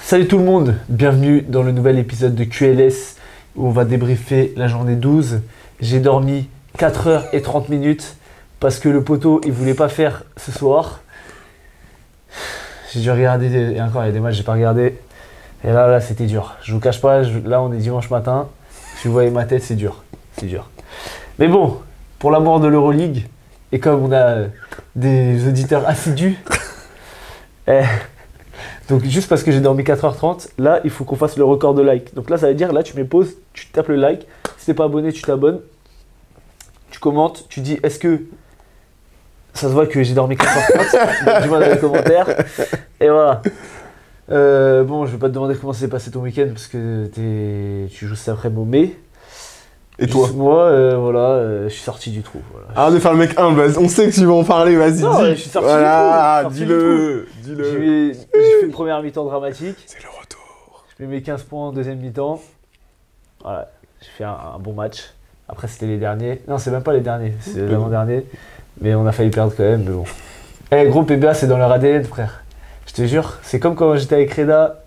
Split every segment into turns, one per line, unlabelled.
Salut tout le monde, bienvenue dans le nouvel épisode de QLS où on va débriefer la journée 12. J'ai dormi 4h30 parce que le poteau il voulait pas faire ce soir. J'ai dû regarder, et encore il y a des matchs que j'ai pas regardé. Et là c'était dur. Je vous cache pas, là on est dimanche matin. Si vous voyez ma tête, c'est dur. C'est dur. Mais bon, pour l'amour de l'Euroleague, et comme on a des auditeurs assidus, donc juste parce que j'ai dormi 4h30, là il faut qu'on fasse le record de like. Donc là ça veut dire, là tu mets pause, tu tapes le like. Si t'es pas abonné, tu t'abonnes. Tu commentes, tu dis est-ce que ça se voit que j'ai dormi 4h30. Dis-moi dans les commentaires. Et voilà. Bon, je vais pas te demander comment s'est passé ton week-end parce que tu joues cet après-midi au mai.
Et toi?
Moi, voilà, je suis sorti du trou. Voilà.
Arrête de faire le mec humble, vas-y, on sait que tu vas en parler, vas-y,
Non,
dis.
je suis sorti
voilà,
du trou. Dis-le. J'ai fait une première mi-temps dramatique.
C'est le retour.
Je mets mes 15 points en deuxième mi-temps. Voilà, j'ai fait un bon match. Après, c'était les derniers. Non, c'est même pas les derniers, c'est l'avant-dernier. Mais on a failli perdre quand même, mais bon. Gros PBA, c'est dans leur ADN, frère. Je te jure, c'est comme quand j'étais avec Reda.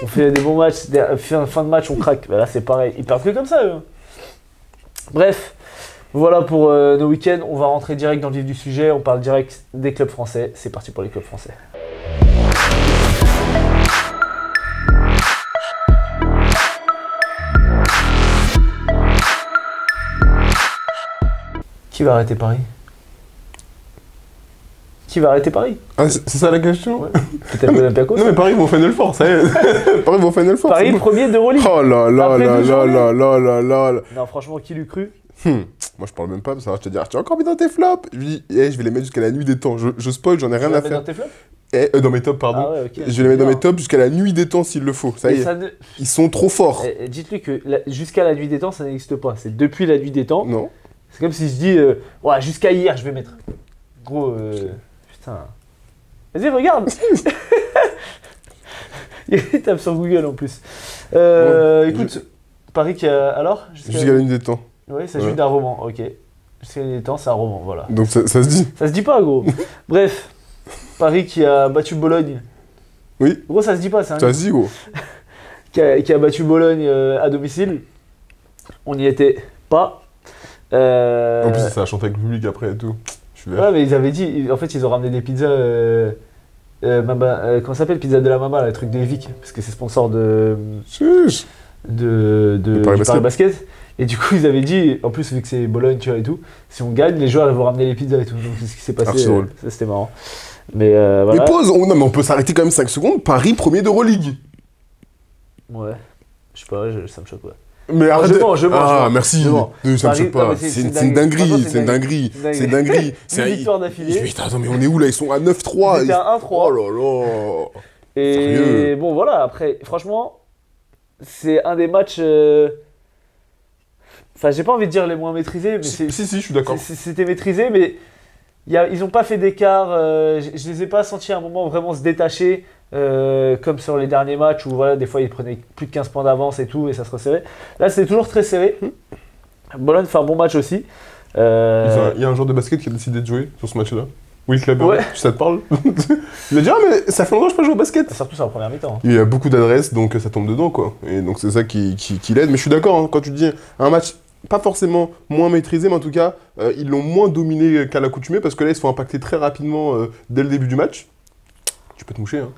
On fait des bons matchs, fin de match, on craque. Bah là, c'est pareil. Ils perdent que comme ça, eux. Bref, voilà pour nos week-ends. On va rentrer direct dans le vif du sujet. On parle direct des clubs français. C'est parti pour les clubs français. Qui va arrêter Paris? Qui va arrêter Paris?
Ah, c'est ça la question?
Ouais. Peut-être l'Olympiakos.
Non mais Paris vont Final Four, ça y est. Paris vont Final Four.
Paris premier d'Euroleague.
Oh là là
Après
là
12
là
journées.
là là là là là.
Non, franchement, qui l'eût cru?
Moi je parle même pas, parce que je te dis, tu as encore mis dans tes flops? Je dis, je vais les mettre jusqu'à la nuit des temps. Je spoil, j'en ai rien à
Tu vas
faire.
mettre dans tes flops?
Dans mes tops, pardon.
Ah ouais, ok.
Je vais les mettre dans mes tops jusqu'à la nuit des temps s'il le faut. Ça y est. Ils sont trop forts.
Dites-lui que jusqu'à la nuit des temps, ça n'existe pas. C'est depuis la nuit des temps.
Non.
C'est comme si je dis, ouais, jusqu'à hier, je vais mettre. Gros, putain. Vas-y, regarde. Il tape sur Google en plus. Écoute, Paris qui a. Alors
Jusqu'à la nuit des temps.
Oui, ça suit d'un roman, ok. Jusqu'à la nuit des temps, c'est un roman, voilà.
Donc ça se dit.
Ça se dit pas, gros. Bref, Paris qui a battu Bologne.
Oui.
Gros, ça se dit pas, c'est un.
Ça se dit, gros.
Qui a battu Bologne à domicile. On n'y était pas.
En plus, ça a chanté avec le public après et tout.
Ouais, mais ils avaient dit, en fait, ils ont ramené des pizzas. Comment ça s'appelle? Pizza de la Mama, le truc de Evic, parce que c'est sponsor du Paris Basket. Et du coup, ils avaient dit, en plus, vu que c'est Bologne, tu vois, et tout, si on gagne, les joueurs ils vont ramener les pizzas et tout. Donc, c'est ce qui s'est passé. Ça, c'était marrant. Mais voilà.
Mais pause, non, mais on peut s'arrêter quand même 5 secondes. Paris, premier d'Euroleague.
Ouais. Je sais pas, ça me choque, ouais.
Mais arrête.
Je mens.
Ah, merci. Ça me choque pas. C'est une dinguerie. C'est une dinguerie. C'est une dinguerie.
C'est une victoire d'affilée.
Putain, attends, mais on est où là? Ils sont à 9-3.
Ils étaient à 1-3.
Oh là là.
Et
sérieux.
bon, voilà, après, franchement, c'est un des matchs. Enfin, j'ai pas envie de dire les moins maîtrisés, mais
Si, je suis d'accord.
c'était maîtrisé, mais ils n'ont pas fait d'écart. Je les ai pas sentis à un moment vraiment se détacher, comme sur les derniers matchs où voilà, des fois ils prenaient plus de 15 points d'avance et tout, et ça se resserrait. Là, c'était toujours très serré. Bologne fait un bon match aussi.
Il y a un joueur de basket qui a décidé de jouer sur ce match-là. Oui, Kleber,
ouais.
Ça te parle? Il a dit, ah, mais ça fait longtemps que je peux jouer au basket.
Surtout sur la première mi-temps.
Il y a beaucoup d'adresses, donc ça tombe dedans, quoi. Et donc c'est ça qui l'aide. Mais je suis d'accord, hein, quand tu dis un match pas forcément moins maîtrisé, mais en tout cas, ils l'ont moins dominé qu'à l'accoutumée, parce que là, ils se font impacter très rapidement dès le début du match. Tu peux te moucher, hein.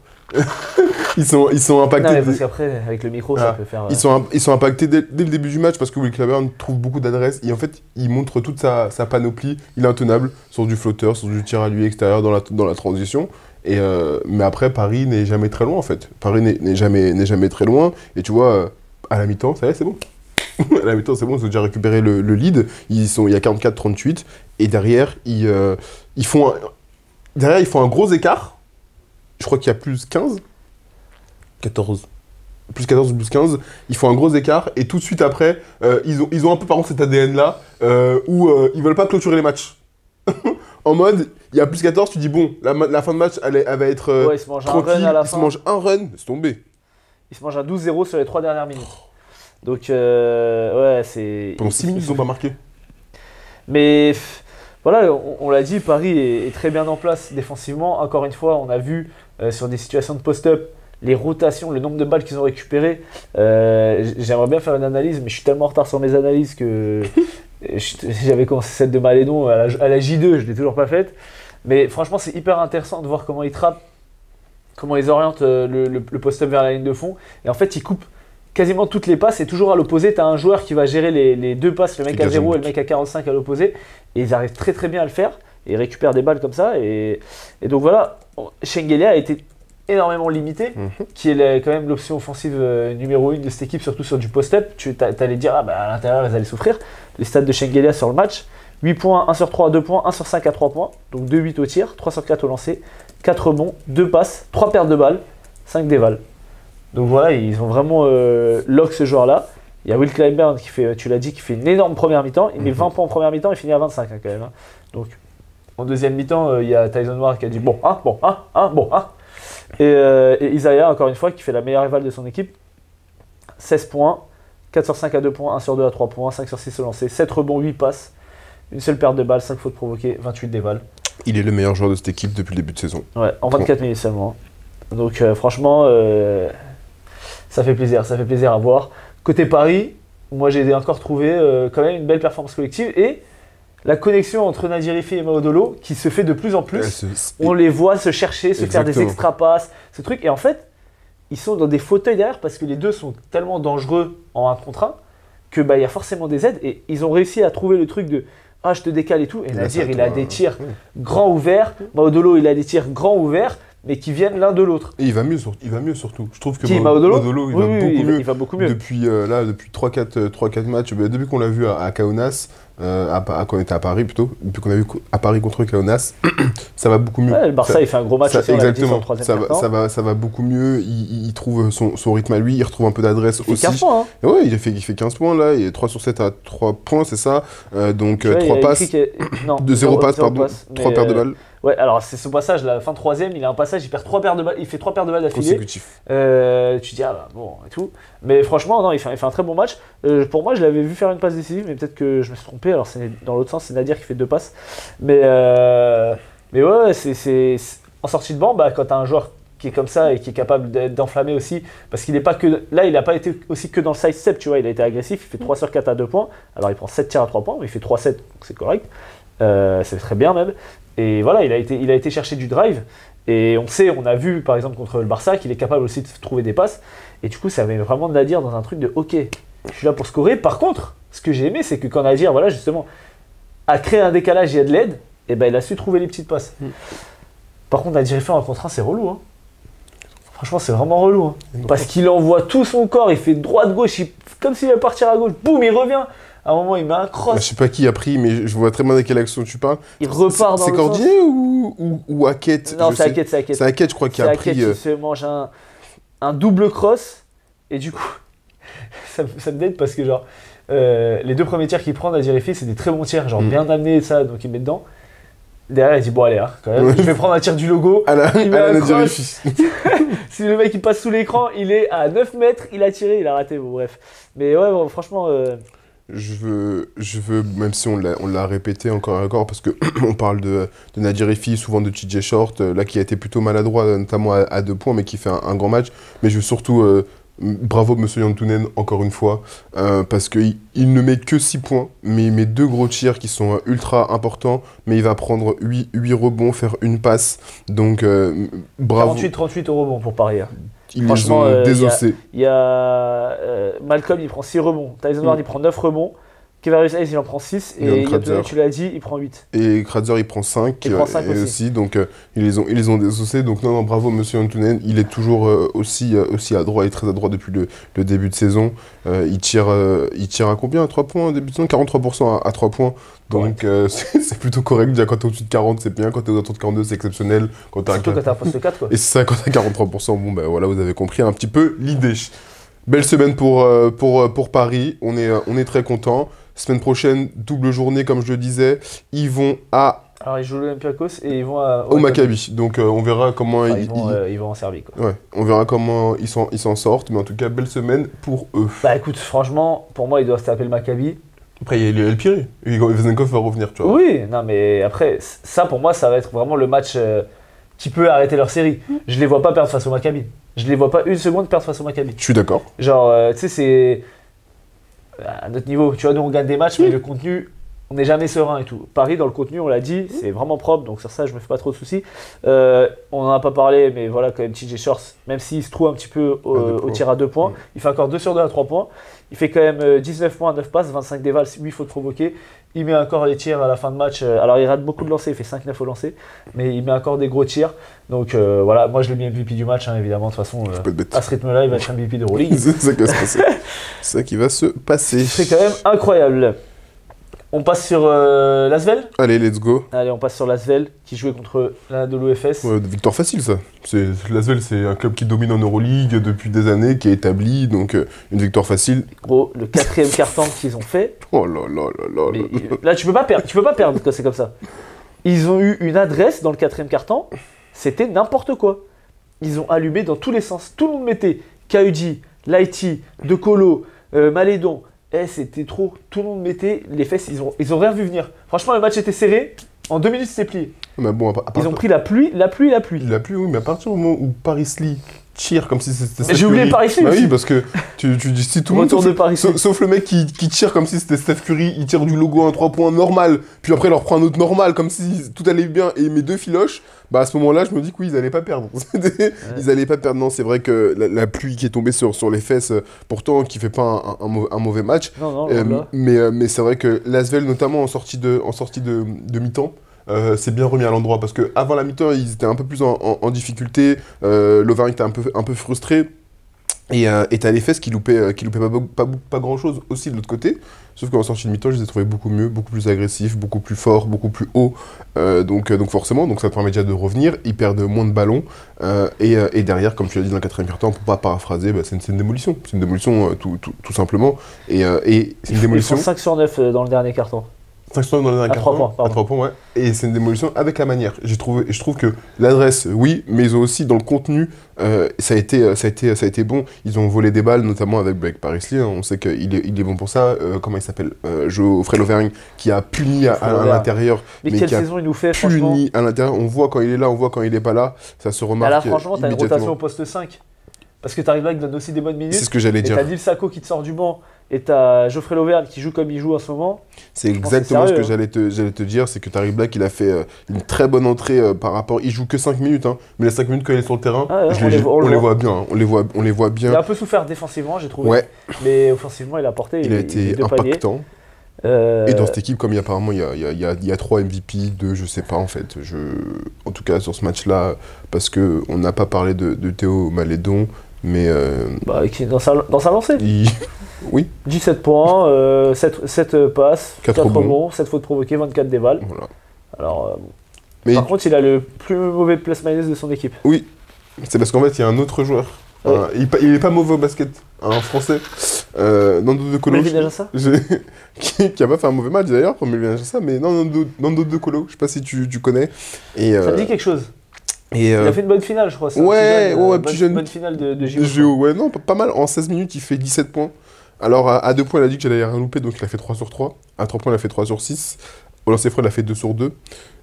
ils sont impactés.
Non, mais parce qu'après, avec le micro, ça peut faire.
Ils sont impactés dès le début du match parce que Will Clyburn trouve beaucoup d'adresses et en fait, il montre toute sa panoplie. Il est intenable sur du flotteur, sur du tir à lui extérieur dans la transition. Mais après, Paris n'est jamais très loin en fait. Paris n'est jamais très loin. Et tu vois, à la mi-temps, ça y est, c'est bon. À la mi-temps, c'est bon, ils ont déjà récupéré le lead. Il y a 44-38. Et derrière, ils font un gros écart. Je crois qu'il y a plus 15. 14. Plus 14 ou plus 15. Ils font un gros écart. Et tout de suite après, ils ont un peu par contre cet ADN-là où ils veulent pas clôturer les matchs. En mode, il y a plus 14, tu dis bon, la fin de match, elle va être
ouais, ils se mangent
tranquille.
Un run à la
ils
fin.
se mangent un run, c'est tombé.
Ils se mangent un 12-0 sur les 3 dernières minutes. Donc, ouais, c'est...
Pendant 6 minutes, ils n'ont pas marqué.
Mais voilà, on l'a dit, Paris est très bien en place défensivement. Encore une fois, on a vu sur des situations de post-up les rotations, le nombre de balles qu'ils ont récupérées. J'aimerais bien faire une analyse, mais je suis tellement en retard sur mes analyses que j'avais commencé celle de Malédon à la J2, je ne l'ai toujours pas faite. Mais franchement, c'est hyper intéressant de voir comment ils trappent, comment ils orientent le post-up vers la ligne de fond. Et en fait, ils coupent quasiment toutes les passes et toujours à l'opposé, tu as un joueur qui va gérer les deux passes, le mec à 0 et le mec à 45 à l'opposé. Et ils arrivent très très bien à le faire. Et ils récupèrent des balles comme ça. Et donc voilà, Shengelia a été énormément limité, qui est quand même l'option offensive numéro 1 de cette équipe, surtout sur du post-up. Tu allais dire, à l'intérieur, ils allaient souffrir. Les stats de Shengelia sur le match, 8 points, 1 sur 3 à 2 points, 1 sur 5 à 3 points, donc 2-8 au tir, 3 sur 4 au lancer, 4 rebonds, 2 passes, 3 pertes de balles, 5 dévals. Donc voilà, ils ont vraiment lock ce joueur-là. Il y a Will Clyburn qui fait, tu l'as dit, qui fait une énorme première mi-temps. Il met 20 points en première mi-temps, il finit à 25 quand même. Donc en deuxième mi-temps, il y a Tyson Ward qui a dit bon. Et Isaiah, encore une fois, qui fait la meilleure éval de son équipe. 16 points, 4 sur 5 à 2 points, 1 sur 2 à 3 points, 5 sur 6 au lancer, 7 rebonds, 8 passes, une seule perte de balles, 5 fautes provoquées, 28 dévals.
Il est le meilleur joueur de cette équipe depuis le début de saison.
Ouais, en 24 minutes seulement. Donc franchement, ça fait plaisir à voir. Côté Paris, moi j'ai encore trouvé quand même une belle performance collective et la connexion entre Nadir Rifi et Maodolo qui se fait de plus en plus. On les voit se chercher, se faire des extra passes, ce truc. Et en fait, ils sont dans des fauteuils derrière parce que les deux sont tellement dangereux en 1 contre 1 que y a forcément des aides. Et ils ont réussi à trouver le truc de « Ah, je te décale et tout ». Et Nadir, il a des tirs grands ouverts. Maodolo, il a des tirs grands ouverts, mais qui viennent l'un de l'autre.
Et il va mieux surtout. Je trouve que
Maodolo,
il va beaucoup mieux. Depuis 3-4 matchs, depuis qu'on l'a vu à Kaunas, quand on était à Paris plutôt, depuis qu'on a vu à Paris contre Kaunas, ça va beaucoup mieux.
Ouais, le Barça, il fait un gros match aussi,
exactement.
Ça
va beaucoup mieux, il trouve son rythme à lui, il retrouve un peu d'adresse aussi.
Il fait 15 points. Hein.
Ouais, il fait 15 points là, il est 3 sur 7 à 3 points, c'est ça. Donc 3 passes, de 0 passes, pardon, 3 paires de balles.
Ouais, alors c'est ce passage, la fin 3ème, il a un passage, il perd 3 paires de balles, il fait 3 paires de balles d'affilée.
Consécutif.
Tu dis, bon, et tout. Mais franchement, non, il fait un très bon match. Pour moi, je l'avais vu faire une passe décisive, mais peut-être que je me suis trompé. Alors, c'est dans l'autre sens, c'est Nadir qui fait 2 passes. Mais ouais, c'est en sortie de banc, quand tu as un joueur qui est comme ça et qui est capable d'enflammer aussi, parce qu'il n'est pas que. Là, il n'a pas été aussi que dans le side-step, tu vois, il a été agressif, il fait 3 sur 4 à 2 points. Alors, il prend 7 tirs à 3 points, mais il fait 3-7, donc c'est correct. C'est très bien même. Et voilà, il a été chercher du drive. Et on a vu par exemple contre le Barça qu'il est capable aussi de trouver des passes. Et du coup, ça avait vraiment de Nadir dans un truc de ok, je suis là pour scorer. Par contre, ce que j'ai aimé, c'est que quand Nadir, voilà, justement, a créé un décalage et a de l'aide, et il a su trouver les petites passes. Par contre, Nadir fait un contre 1, c'est relou. Hein. Franchement, c'est vraiment relou. Hein. Parce qu'il envoie tout son corps, il fait droite-gauche, comme s'il allait partir à gauche, boum, il revient. À un moment, il met un cross.
Je sais pas qui a pris, mais je vois très bien de quelle action tu parles.
Il repart dans
c'est
le
Cordier ou Hackett?
Non, c'est Hackett.
C'est Hackett, je crois, qui a pris.
Il se mange un double cross. Et du coup, ça me déde parce que genre, les 2 premiers tirs qu'il prend à Rifi, c'est des très bons tirs, genre bien amenés et ça, donc il met dedans. Derrière, il dit bon, allez, quand même, je vais prendre un tir du logo. Il met un cross. Si le mec il passe sous l'écran, il est à 9 mètres, il a tiré, il a raté. Bon, bref. Mais ouais, bon, franchement.
Je veux, même si on l'a répété encore et encore, parce que on parle de Nadir Rifi, souvent de TJ Short, là qui a été plutôt maladroit, notamment à 2 points, mais qui fait un grand match. Mais je veux surtout, bravo Monsieur Yantounen, encore une fois, parce qu'il ne met que 6 points, mais il met 2 gros tirs qui sont ultra importants, mais il va prendre 8 rebonds, faire une passe. Donc, bravo.
48-38 au rebond pour Paris.
Ils les ont désossés.
Il y a Malcolm, il prend 6 rebonds. Tyson Ward, il prend 9 rebonds. Kevarius Hayes, il en prend 6. Et Yantounen, tu l'as dit, il prend 8.
Et Kratzer, il prend 5. Il prend 5 aussi. Donc, ils les ont désossés. Donc, non, bravo, Monsieur Yantounen. Il est toujours aussi adroit et très adroit depuis le début de saison. Il tire à combien à 3 points en début de saison? 43% à 3 points. Donc, c'est plutôt correct. Déjà, quand t'es au-dessus de 40, c'est bien. Quand t'es autour de 42, c'est exceptionnel.
Surtout quand t'as un poste 4, quoi.
Et c'est ça, quand t'as 43%, bon, voilà, vous avez compris un petit peu l'idée. Belle semaine pour Paris. On est très contents. Semaine prochaine, double journée, comme je le disais. Ils vont à...
Alors, ils jouent l'Olympiakos et ils vont
au Maccabi. Donc, on verra comment
ils vont en Serbie, quoi.
Ouais, on verra comment ils s'en sortent. Mais en tout cas, belle semaine pour eux.
Écoute, franchement, pour moi, ils doivent se taper le Maccabi.
Après, il y a El Piri. Vezenkov va revenir, tu vois.
Oui, non, mais après, ça, pour moi, ça va être vraiment le match qui peut arrêter leur série. Je les vois pas perdre face au Maccabi. Je les vois pas une seconde perdre face au Maccabi.
Je suis d'accord.
Genre, tu sais, c'est à notre niveau. Tu vois, nous, on gagne des matchs, mais le contenu, on n'est jamais serein et tout. Paris, dans le contenu, on l'a dit, c'est vraiment propre, donc sur ça, je me fais pas trop de soucis. On en a pas parlé, mais voilà, quand même, TJ Shorts, même s'il se trouve un petit peu au tir à 2 points, il fait encore 2 sur 2 à 3 points. Il fait quand même 19 points à 9 passes, 25 dévals, 8 fautes provoquées. Il met encore les tirs à la fin de match. Alors, il rate beaucoup de lancers, il fait 5-9 au lancer, mais il met encore des gros tirs. Donc voilà, moi, je l'ai mis MVP du match, hein, évidemment. De toute façon, à ce rythme-là, il va être MVP de Euroleague.
C'est ça qui va se passer. C'est ça qui va se passer.
C'est quand même incroyable. On passe sur l'Asvel.
Allez, let's go.
Allez, on passe sur l'Asvel qui jouait contre l'Anadolu Efes.
Ouais, victoire facile, ça. L'Asvel, c'est un club qui domine en Euroleague depuis des années, qui est établi, donc une victoire facile.
Gros, le 4e carton qu'ils ont fait.
Oh là là là là.
Mais, là, tu peux pas perdre quand c'est comme ça. Ils ont eu une adresse dans le 4e carton, c'était n'importe quoi. Ils ont allumé dans tous les sens. Tout le monde mettait Kauji, Laiti, De Colo, Malédon. C'était trop. Tout le monde mettait les fesses. Ils ont rien vu venir. Franchement, le match était serré. En 2 minutes, c'était plié.
Mais bon,
ils ont pris la pluie. La pluie,
oui, mais à partir du moment où Paris Lee tire comme si c'était Steph Curry.
J'ai oublié Paris Lee.
Bah oui, parce que tu dis si tout le monde. Sauf le mec qui tire comme si c'était Steph Curry, il tire du logo à un 3 points normal, puis après il leur prend un autre normal comme si tout allait bien et il met 2 filoches. Bah à ce moment-là, je me dis que oui, ils allaient pas perdre. Ils allaient pas perdre. Non, c'est vrai que la pluie qui est tombée sur les fesses, pourtant, qui fait pas un mauvais match.
Non,
mais c'est vrai que l'Asvel, notamment en sortie de mi-temps, c'est bien remis à l'endroit parce que avant la mi-temps, ils étaient un peu plus en difficulté. Lovering était un peu frustré. Et t'as les fesses qui loupaient pas grand chose aussi de l'autre côté. Sauf qu'en sortie de mi-temps, je les ai trouvés beaucoup mieux, beaucoup plus agressifs, beaucoup plus forts, beaucoup plus hauts. Donc forcément, ça te permet déjà de revenir. Ils perdent moins de ballons. Et derrière, comme tu l'as dit dans le 4e quart-temps, pour pas paraphraser, c'est une démolition. C'est une démolition tout simplement. Et c'est une démolition.
Ils font 5 sur 9 dans le dernier carton.
5 sur 9 dans le dernier carton. À 3 points, ouais. Et c'est une démolition avec la manière. Je trouve que l'adresse, oui, mais ils ont aussi dans le contenu, ça a été bon. Ils ont volé des balles, notamment avec Paris Lee. On sait qu'il est bon pour ça. Comment il s'appelle, Geoffrey Lauvergne, qui a puni à l'intérieur.
Mais quelle saison il nous fait, franchement.
Puni à l'intérieur. On voit quand il est là, on voit quand il est pas là. Ça se remarque.
Là, franchement, t'as une rotation au poste 5. Parce que t'arrives là, il donne aussi des bonnes minutes.
C'est ce que j'allais dire.
T'as Dil Sacco qui te sort du banc. Et t'as Geoffrey Lauvergne qui joue comme il joue en ce moment.
C'est exactement ce que j'allais te dire, c'est que Tariq Black, il a fait une très bonne entrée par rapport... Il joue que 5 minutes, hein, mais les 5 minutes quand il est sur le terrain, on les voit bien. Hein, on les voit bien.
Il a un peu souffert défensivement, j'ai trouvé.
Ouais.
Mais offensivement, il a porté.
Il a été impactant. Et dans cette équipe, comme apparemment il y a 3 MVP, 2, je sais pas en fait. En tout cas, sur ce match-là, parce qu'on n'a pas parlé de Théo Malédon, mais...
qui est dans sa lancée.
Oui.
17 points, 7 passes, 4 rebonds, 7 fautes provoquées, 24 dévals.
Voilà.
Alors, par contre, il a le plus mauvais plus-minus de son équipe.
Oui, c'est parce qu'en fait, il y a un autre joueur. Il est pas mauvais au basket, un français. Nando De Colo.
Melvin Ajassa
qui a pas fait un mauvais match d'ailleurs pour Melvin Ajassa, mais Nando De Colo, je sais pas si tu connais. Et,
ça me dit quelque chose. Il a fait une bonne finale, je crois.
Petit jeune.
Bonne finale de
JO. Ouais, non, pas mal. En 16 minutes, il fait 17 points. Alors, à 2 points, il a dit que j'allais rien louper, donc il a fait 3 sur 3. À 3 points, il a fait 3 sur 6. Au lancer franc, il a fait 2 sur 2.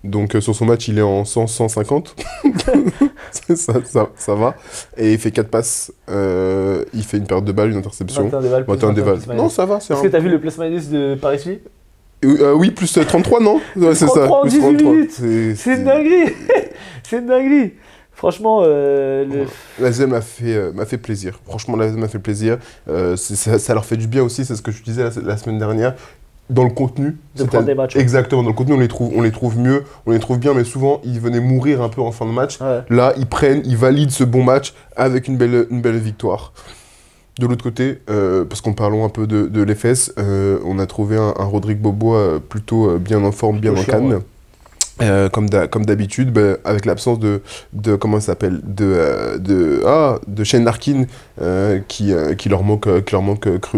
Donc, sur son match, il est en 150. ça va. Et il fait 4 passes. Il fait une perte de balle, une interception.
21 dévals.
Non, ça va.
Est-ce que t'as vu le plus-minus de Paris Lee?
Oui, plus 33, non?
Ouais, c'est ça. En 18 minutes. C'est une dinguerie. C'est une dinguerie. Franchement,
l'ASM m'a fait plaisir. Franchement, l'ASM m'a fait plaisir. Ça leur fait du bien aussi, c'est ce que je disais la semaine dernière. Dans le contenu,
de prendre des matchs.
Exactement, dans le contenu, on les trouve mieux, on les trouve bien, mais souvent, ils venaient mourir un peu en fin de match.
Ouais.
Là, ils valident ce bon match avec une belle victoire. De l'autre côté, parce qu'en parlons un peu de l'EFS, on a trouvé un Rodrigue Bobois plutôt bien en forme, bien en canne. Comme d'habitude, avec l'absence de comment ça s'appelle, de Shane Larkin qui leur manque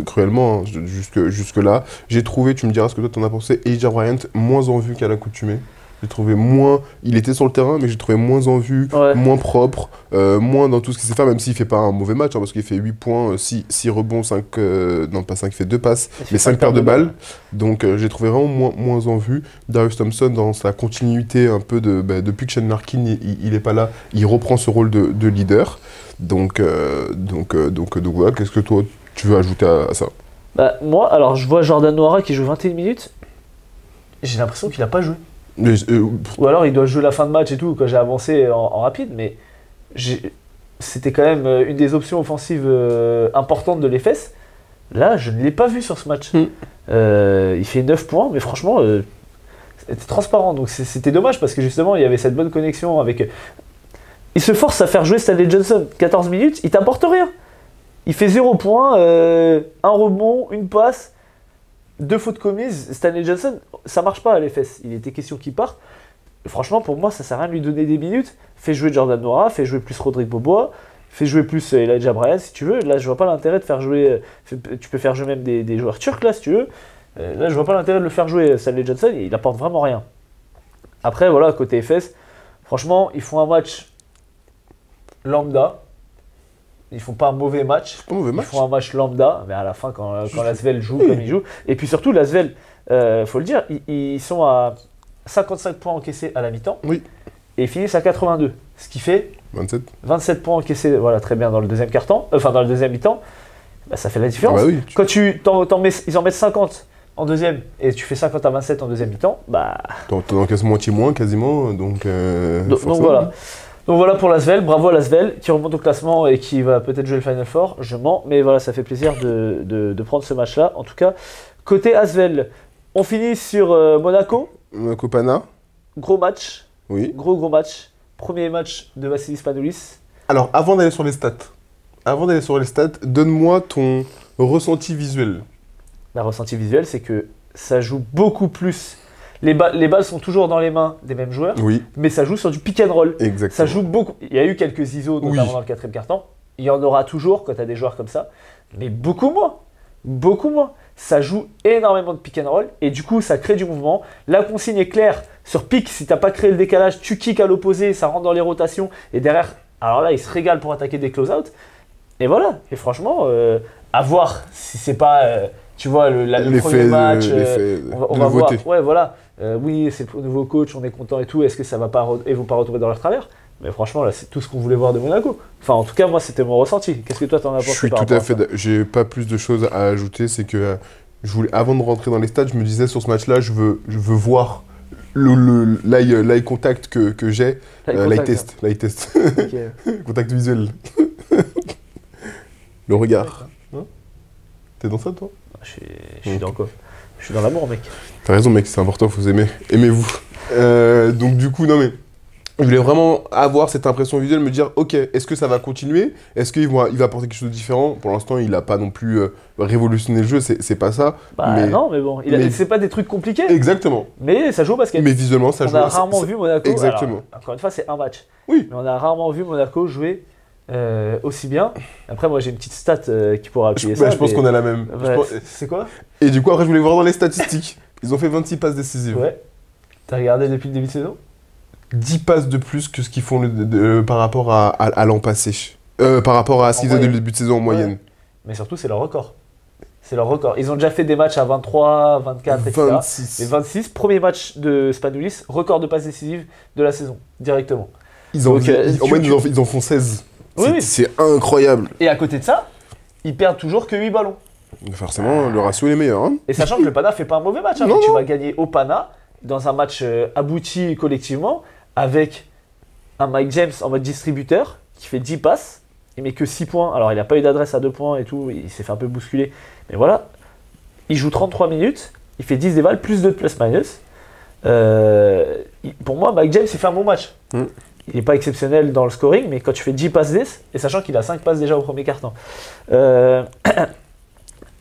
cruellement, hein, jusque là. J'ai trouvé, tu me diras ce que toi t'en as pensé, Elijah Bryant moins en vue qu'à l'accoutumée. J'ai trouvé moins. Il était sur le terrain, mais j'ai trouvé moins en vue, moins propre, moins dans tout ce qu'il sait faire, même s'il fait pas un mauvais match, hein, parce qu'il fait 8 points, 6 rebonds, 5. Non, pas 5, il fait 2 passes, mais 5 paires de balles. Donc j'ai trouvé vraiment moins en vue. Darius Thompson, dans sa continuité un peu depuis que Shane Larkin il est pas là, il reprend ce rôle de leader. Donc voilà, qu'est-ce que toi tu veux ajouter à ça?
Bah, moi, alors je vois Jordan Nwora qui joue 21 minutes, j'ai l'impression qu'il a pas joué. Ou alors il doit jouer la fin de match et tout, quand j'ai avancé en rapide, mais c'était quand même une des options offensives importantes de l'EFES. Là, je ne l'ai pas vu sur ce match. Il fait 9 points, mais franchement, c'était transparent. Donc c'était dommage parce que justement, il y avait cette bonne connexion avec. Il se force à faire jouer Stanley Johnson 14 minutes, il t'apporte rien. Il fait 0 points, un rebond, une passe, 2 fautes commises. Stanley Johnson, ça marche pas à l'EFES. Il était question qu'il parte. Franchement, pour moi, ça sert à rien de lui donner des minutes. Fais jouer Jordan Nwora, fais jouer plus Rodrigue Bobois, fais jouer plus Elijah Bryant si tu veux. Là, je vois pas l'intérêt de faire jouer. Tu peux faire jouer même des joueurs turcs là si tu veux. Là, je vois pas l'intérêt de le faire jouer Stanley Johnson. Il apporte vraiment rien. Après, voilà, côté EFES, franchement, ils font un match lambda. Ils font pas un mauvais match. Ils font un match lambda, mais à la fin, quand l'Asvel joue comme il joue. Et puis surtout, l'Asvel, faut le dire, ils sont à 55 points encaissés à la mi-temps.
Oui.
Et ils finissent à 82. Ce qui fait 27 points encaissés, voilà, très bien, dans le deuxième quart-temps. Enfin, dans le deuxième mi-temps. Bah, ça fait la différence.
Ah bah oui,
quand ils en mettent 50 en deuxième et tu fais 50 à 27 en deuxième mi-temps, bah.
T'en encaisses moitié moins quasiment. Donc
voilà. Donc voilà pour l'Asvel, bravo à l'Asvel qui remonte au classement et qui va peut-être jouer le Final Four, je mens, mais voilà, ça fait plaisir de prendre ce match-là. En tout cas, côté Asvel, on finit sur Monaco.
Monaco-Pana.
Gros match.
Oui.
Gros match. Premier match de Vassilis Spanoulis.
Alors, avant d'aller sur les stats, donne-moi ton ressenti visuel.
La ressenti visuel, c'est que ça joue beaucoup plus. Les balles sont toujours dans les mains des mêmes joueurs,
oui,
mais ça joue sur du pick and roll.
Exactement.
Ça joue beaucoup. Il y a eu quelques ISO, notamment dans le quatrième quart-temps. Il y en aura toujours quand tu as des joueurs comme ça, mais beaucoup moins. Beaucoup moins. Ça joue énormément de pick and roll et du coup, ça crée du mouvement. La consigne est claire sur pick. Si tu n'as pas créé le décalage, tu kicks à l'opposé, ça rentre dans les rotations et derrière, alors là, il se régale pour attaquer des close-out. Et voilà. Et franchement, à voir si c'est pas. Tu vois, le premier match, on va voir. Ouais, voilà. Oui, c'est le nouveau coach, on est content et tout. Est-ce que ça va pas, ils vont pas retomber dans leur travers? Mais franchement, là, c'est tout ce qu'on voulait voir de Monaco. Enfin, en tout cas, moi, c'était mon ressenti. Qu'est-ce que toi, t'en as pensé?
Je suis tout à fait. J'ai pas plus de choses à ajouter. C'est que avant de rentrer dans les stades, je me disais sur ce match-là, je veux voir l'eye contact que j'ai. L'eye test. Okay. Contact visuel. Le regard. T'es dans ça, toi?
Je suis dans quoi? Je suis dans l'amour, mec.
T'as raison, mec, c'est important, faut aimer. Aimez-vous. Donc, du coup, non, mais je voulais vraiment avoir cette impression visuelle, me dire, ok, est-ce que ça va continuer? Est-ce qu'il va apporter quelque chose de différent? Pour l'instant, il n'a pas non plus révolutionné le jeu, c'est pas ça.
Non, mais bon, c'est pas des trucs compliqués.
Exactement.
Mais ça joue au basket.
Mais visuellement, ça joue.
On a rarement vu Monaco.
Exactement.
Alors, encore une fois, c'est un match.
Oui.
Mais on a rarement vu Monaco jouer aussi bien. Après, moi, j'ai une petite stat qui pourra appuyer ça.
Je pense qu'on a la même.
C'est quoi?
Et du coup, après, je voulais voir dans les statistiques. Ils ont fait 26 passes décisives.
Ouais. T'as regardé depuis le début de saison?
10 passes de plus que ce qu'ils font par rapport à l'an passé. Par rapport à ce qu'ils faisaient au début de saison en moyenne.
Ouais. Mais surtout, c'est leur record. C'est leur record. Ils ont déjà fait des matchs à 23, 24, etc.
26.
Et 26, premier match de Spanoulis, record de passes décisives de la saison, directement.
Ils en font 16.
Oui.
C'est incroyable.
Et à côté de ça, ils perdent toujours que 8 ballons.
Forcément, le ratio est le meilleur. Hein.
Et sachant que le Pana fait pas un mauvais match. Hein, tu vas gagner au Pana dans un match abouti collectivement avec un Mike James en mode distributeur qui fait 10 passes. Il met que 6 points. Alors, il n'a pas eu d'adresse à 2 points et tout. Il s'est fait un peu bousculer. Mais voilà. Il joue 33 minutes. Il fait 10 dévals, plus 2 de plus-minus. Pour moi, Mike James, il fait un bon match. Il n'est pas exceptionnel dans le scoring, mais quand tu fais 10 passes 10, et sachant qu'il a 5 passes déjà au premier quart-temps.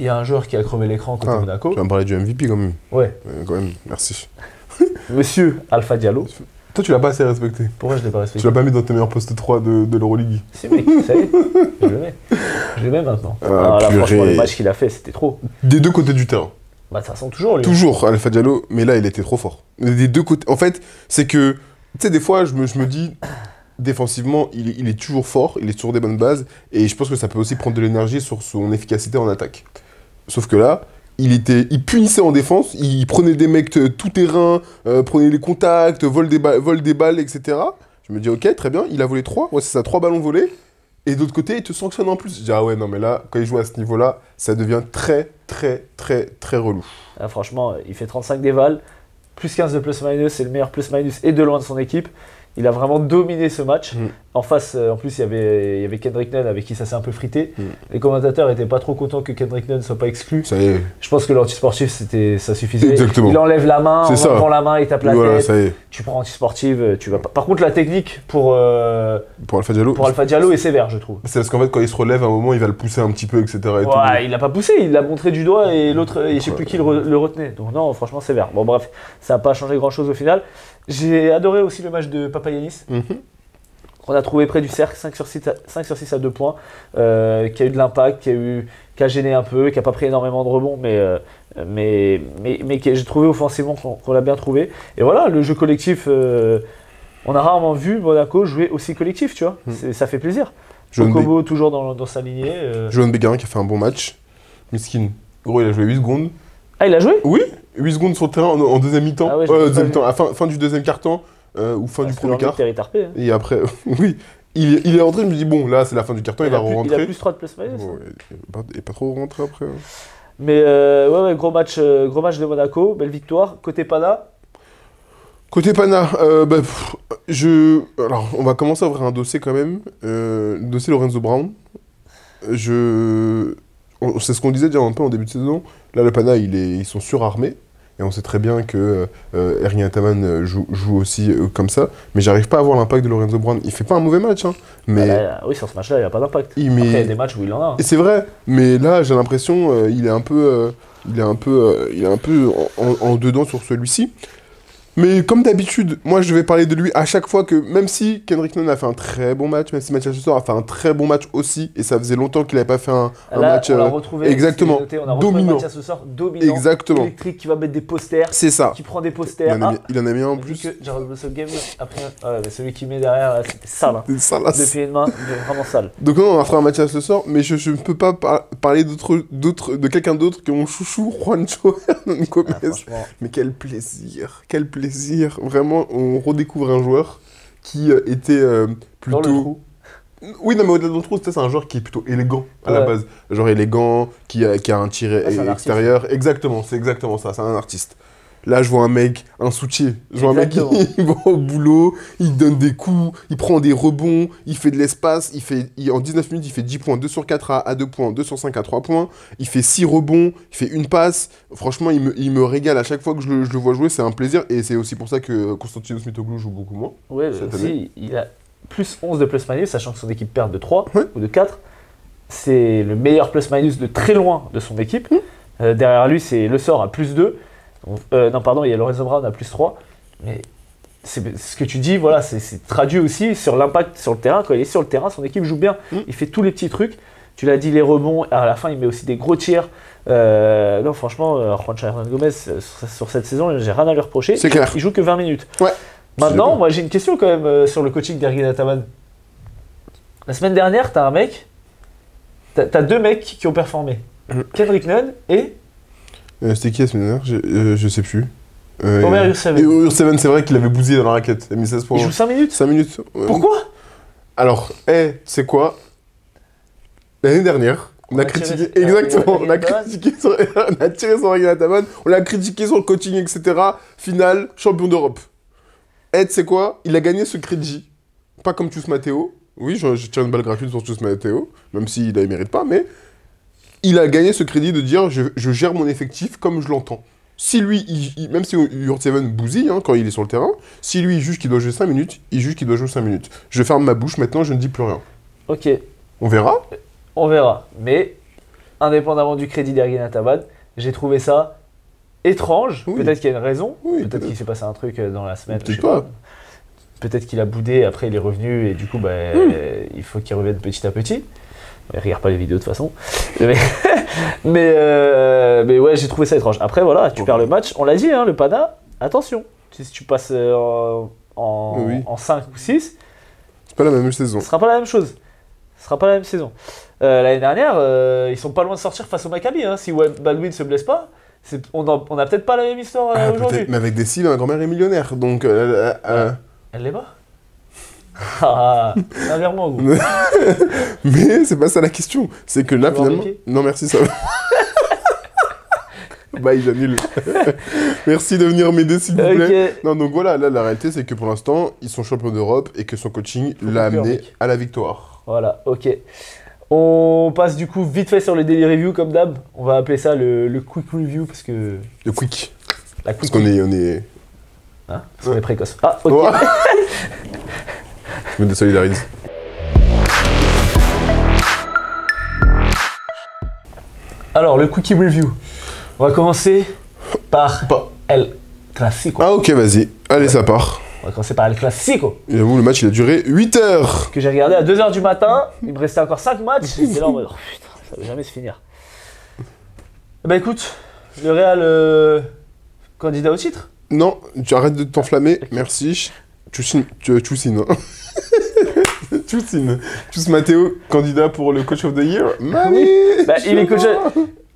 Il y a un joueur qui a crevé l'écran contre Monaco.
Tu vas me parler du MVP quand même.
Ouais.
Quand même, merci.
Monsieur Alpha Diallo.
Toi, tu l'as pas assez respecté.
Pourquoi je l'ai pas respecté?
Tu l'as pas mis dans tes meilleurs postes 3 de l'Euroleague.
Si, mec, ça y est. Je le mets. Je le mets maintenant. Là, franchement, le match qu'il a fait, c'était trop.
Des deux côtés du terrain.
Bah, de toute façon, toujours, lui.
Toujours Alpha Diallo, mais là, il était trop fort. Des deux côtés. En fait, c'est que, tu sais, des fois, je me dis, défensivement, il est toujours fort, il est sur des bonnes bases, et je pense que ça peut aussi prendre de l'énergie sur son efficacité en attaque. Sauf que là, il punissait en défense, il prenait des mecs tout terrain, prenait les contacts, vole des balles, etc. Je me dis, ok, très bien, il a volé 3, ouais, c'est ça, 3 ballons volés. Et d'autre côté, il te sanctionne en plus. Je dis, ah ouais, non, mais là, quand il joue à ce niveau-là, ça devient très, très, très, très relou.
Ah, franchement, il fait 35 déval, plus 15 de plus-minus, c'est le meilleur plus-minus et de loin de son équipe. Il a vraiment dominé ce match. En face, en plus, il y avait Kendrick Nunn avec qui ça s'est un peu frité. Les commentateurs n'étaient pas trop contents que Kendrick Nunn ne soit pas exclu.
Ça y est.
Je pense que l'antisportif, ça suffisait.
Exactement.
Il enlève la main,
C'est ça.
prend la main, il tape la
Voilà,
tête.
ça y est.
Tu prends antisportive, tu vas pas. Par contre, la technique pour
Alpha Diallo,
Alpha Diallo est sévère, je trouve.
c'est parce qu'en fait, quand il se relève, à un moment, il va le pousser un petit peu, etc. et tout.
Ouais, il l'a pas poussé, il l'a montré du doigt et l'autre, je sais plus qui le retenait. Donc non, franchement, sévère. Bon, bref, ça n'a pas changé grand-chose au final. J'ai adoré aussi le match de Papagiannis. On a trouvé près du cercle, 5 sur 6 à 2 points, qui a eu de l'impact, qui a gêné un peu, qui n'a pas pris énormément de rebonds, mais j'ai trouvé offensivement qu'on l'a bien trouvé. Et voilà, le jeu collectif, on a rarement vu Monaco jouer aussi collectif, tu vois. Ça fait plaisir. Kobo toujours dans sa lignée.
Johan Bégarin qui a fait un bon match. Miskin, gros, il a joué 8 secondes.
Ah, il a joué?
Oui, 8 secondes sur le terrain en deuxième mi-temps.
Ah ouais,
deuxième temps, à fin du deuxième quart-temps. Ou fin du premier quart.
Tarpé, hein.
Et après, oui, il est rentré, je me dis, bon, là, c'est la fin du carton, il va rentrer.
Il a plus 3 de plus-minus.
Bon, il est pas trop rentré après.
Mais ouais, gros match de Monaco, belle victoire. Côté Pana.
Côté Pana, alors, on va commencer à ouvrir un dossier quand même. Le dossier Lorenzo Brown. C'est ce qu'on disait déjà un peu en début de saison. Là, le Pana, ils sont surarmés. Et on sait très bien que Ergin Ataman joue aussi comme ça. Mais j'arrive pas à voir l'impact de Lorenzo Brown. Il fait pas un mauvais match, hein. Mais...
oui, sur ce match-là, il n'y a pas d'impact.
Après,
il y a des matchs où il en a. Hein.
Et c'est vrai. Mais là, j'ai l'impression il est un peu en dedans sur celui-ci. Mais comme d'habitude, moi je vais parler de lui à chaque fois que, même si Kendrick Nunn a fait un très bon match, même si Mathias Sessor a fait un très bon match aussi, et ça faisait longtemps qu'il n'avait pas fait un match
on l'a retrouvé,
exactement,
on a
dominant.
Mathias Sessor dominant,
exactement.
Électrique, qui va mettre des posters,
c'est ça.
qui prend des posters.
Il en a mis un en plus.
Que Jared Russell Game, après, celui qui met derrière, c'était sale. Hein.
C'est salace.
De pied et de main, vraiment sale.
Donc non, on a fait un Mathias Sessor, mais je ne peux pas parler de quelqu'un d'autre que mon chouchou, Juancho Hernan Gomez. Mais quel plaisir, vraiment. On redécouvre un joueur qui était plutôt...
Dans le trou.
Oui, non, mais au-delà de le trou, c'est un joueur qui est plutôt élégant à la base. Genre élégant, qui a un tir extérieur. Exactement, c'est exactement ça, c'est un artiste. Là, je vois un mec, un soutier. Je vois un mec qui va au boulot, il donne des coups, il prend des rebonds, il fait de l'espace, en 19 minutes, il fait 10 points, 2 sur 4 à 2 points, 2 sur 5 à 3 points, il fait 6 rebonds, il fait une passe. Franchement, il me régale à chaque fois que je le vois jouer, c'est un plaisir. Et c'est aussi pour ça que Konstantinos Mitoglou joue beaucoup moins.
Ouais, aussi, il a plus 11 de plus-minus, sachant que son équipe perd de 3 ou de 4. C'est le meilleur plus-minus de très loin de son équipe. Derrière lui, c'est Le Sort à plus 2. Non, pardon, il y a Lorenzo Brown à plus 3. Mais ce que tu dis, voilà, c'est traduit aussi sur l'impact sur le terrain. Quand il est sur le terrain, son équipe joue bien. Il fait tous les petits trucs. Tu l'as dit, les rebonds. À la fin, il met aussi des gros tirs. Non, franchement, Juancho Hernan Gomez, sur cette saison, j'ai rien à lui reprocher.
C'est clair.
Il joue que 20 minutes.
Ouais.
Maintenant, moi, j'ai une question quand même sur le coaching d'Ergin Ataman. La semaine dernière, t'as t'as 2 mecs qui ont performé. Kendrick Nunn et...
C'était qui la semaine dernière? Je sais plus.
Omer Yurtseven.
Yurtseven, c'est vrai qu'il avait bousillé dans la raquette. Il
joue 5 minutes.
5 minutes.
Pourquoi?
Alors, c'est quoi? L'année dernière, on a critiqué... Exactement, on a tiré sur Ergin Ataman, on l'a critiqué sur le coaching, etc. Finale, champion d'Europe. C'est quoi? Il a gagné ce crédit. Pas comme Tchous Matteo. Oui, je tire une balle gratuite sur Tchous Matteo, même s'il ne mérite pas, mais... Il a gagné ce crédit de dire je gère mon effectif comme je l'entends. Si lui, même si Yurtseven bousille quand il est sur le terrain, si lui il juge qu'il doit jouer 5 minutes, il juge qu'il doit jouer 5 minutes. Je ferme ma bouche, maintenant je ne dis plus rien.
Ok.
On verra.
On verra. Mais, indépendamment du crédit d'Ergin Ataman, j'ai trouvé ça étrange. Oui. Peut-être qu'il y a une raison.
Oui,
peut-être qu'il s'est passé un truc dans la semaine.
Peut-être pas.
Peut-être qu'il a boudé, après il est revenu et du coup il faut qu'il revienne petit à petit. Il regarde pas les vidéos de toute façon. Mais ouais, j'ai trouvé ça étrange. Après, voilà, tu perds le match. On l'a dit, hein, le Pana, attention. Si tu passes en 5 ou 6,
C'est pas la même saison.
ce sera pas la même chose. Ce sera pas la même saison. L'année dernière, ils sont pas loin de sortir face au Maccabi. Hein. Si Baldwin se blesse pas, on a peut-être pas la même histoire aujourd'hui.
Mais avec des cibles, ma grand-mère est millionnaire, donc...
Elle l'est pas. Ah, un virement, gros.
Mais c'est pas ça la question. C'est que là,
Tu veux
finalement...
vérifier
Non, merci, ça va. Bye, j'annule. Merci de venir m'aider, s'il vous plaît.
Ok.
Non, donc voilà, là, la réalité, c'est que pour l'instant, ils sont champions d'Europe et que son coaching l'a
conclure,
amené
mec.
à la victoire.
Voilà, ok. On passe du coup vite fait sur le daily review comme d'hab. On va appeler ça le quick review parce que
Le quick.
la
Parce
quick
qu'on est...
hein, parce qu'on est précoce. Ah, ok.
Oh. Je me désolidarise.
Alors le quickie review. On va commencer par El Clasico.
Ah ok, vas-y. Allez, ça part.
On va commencer par El Clasico.
Et j'avoue, le match, il a duré 8 heures.
Que j'ai regardé à 2h du matin. Il me restait encore 5 matchs. J'étais là en mode, oh, putain, ça va jamais se finir. Bah écoute, le Real candidat au titre.
Non, tu arrêtes de t'enflammer. Merci. Tchoussine. Hein. Tchoussine. Tchous Matteo, candidat pour le coach of the year. Mami.
Bah il est coach.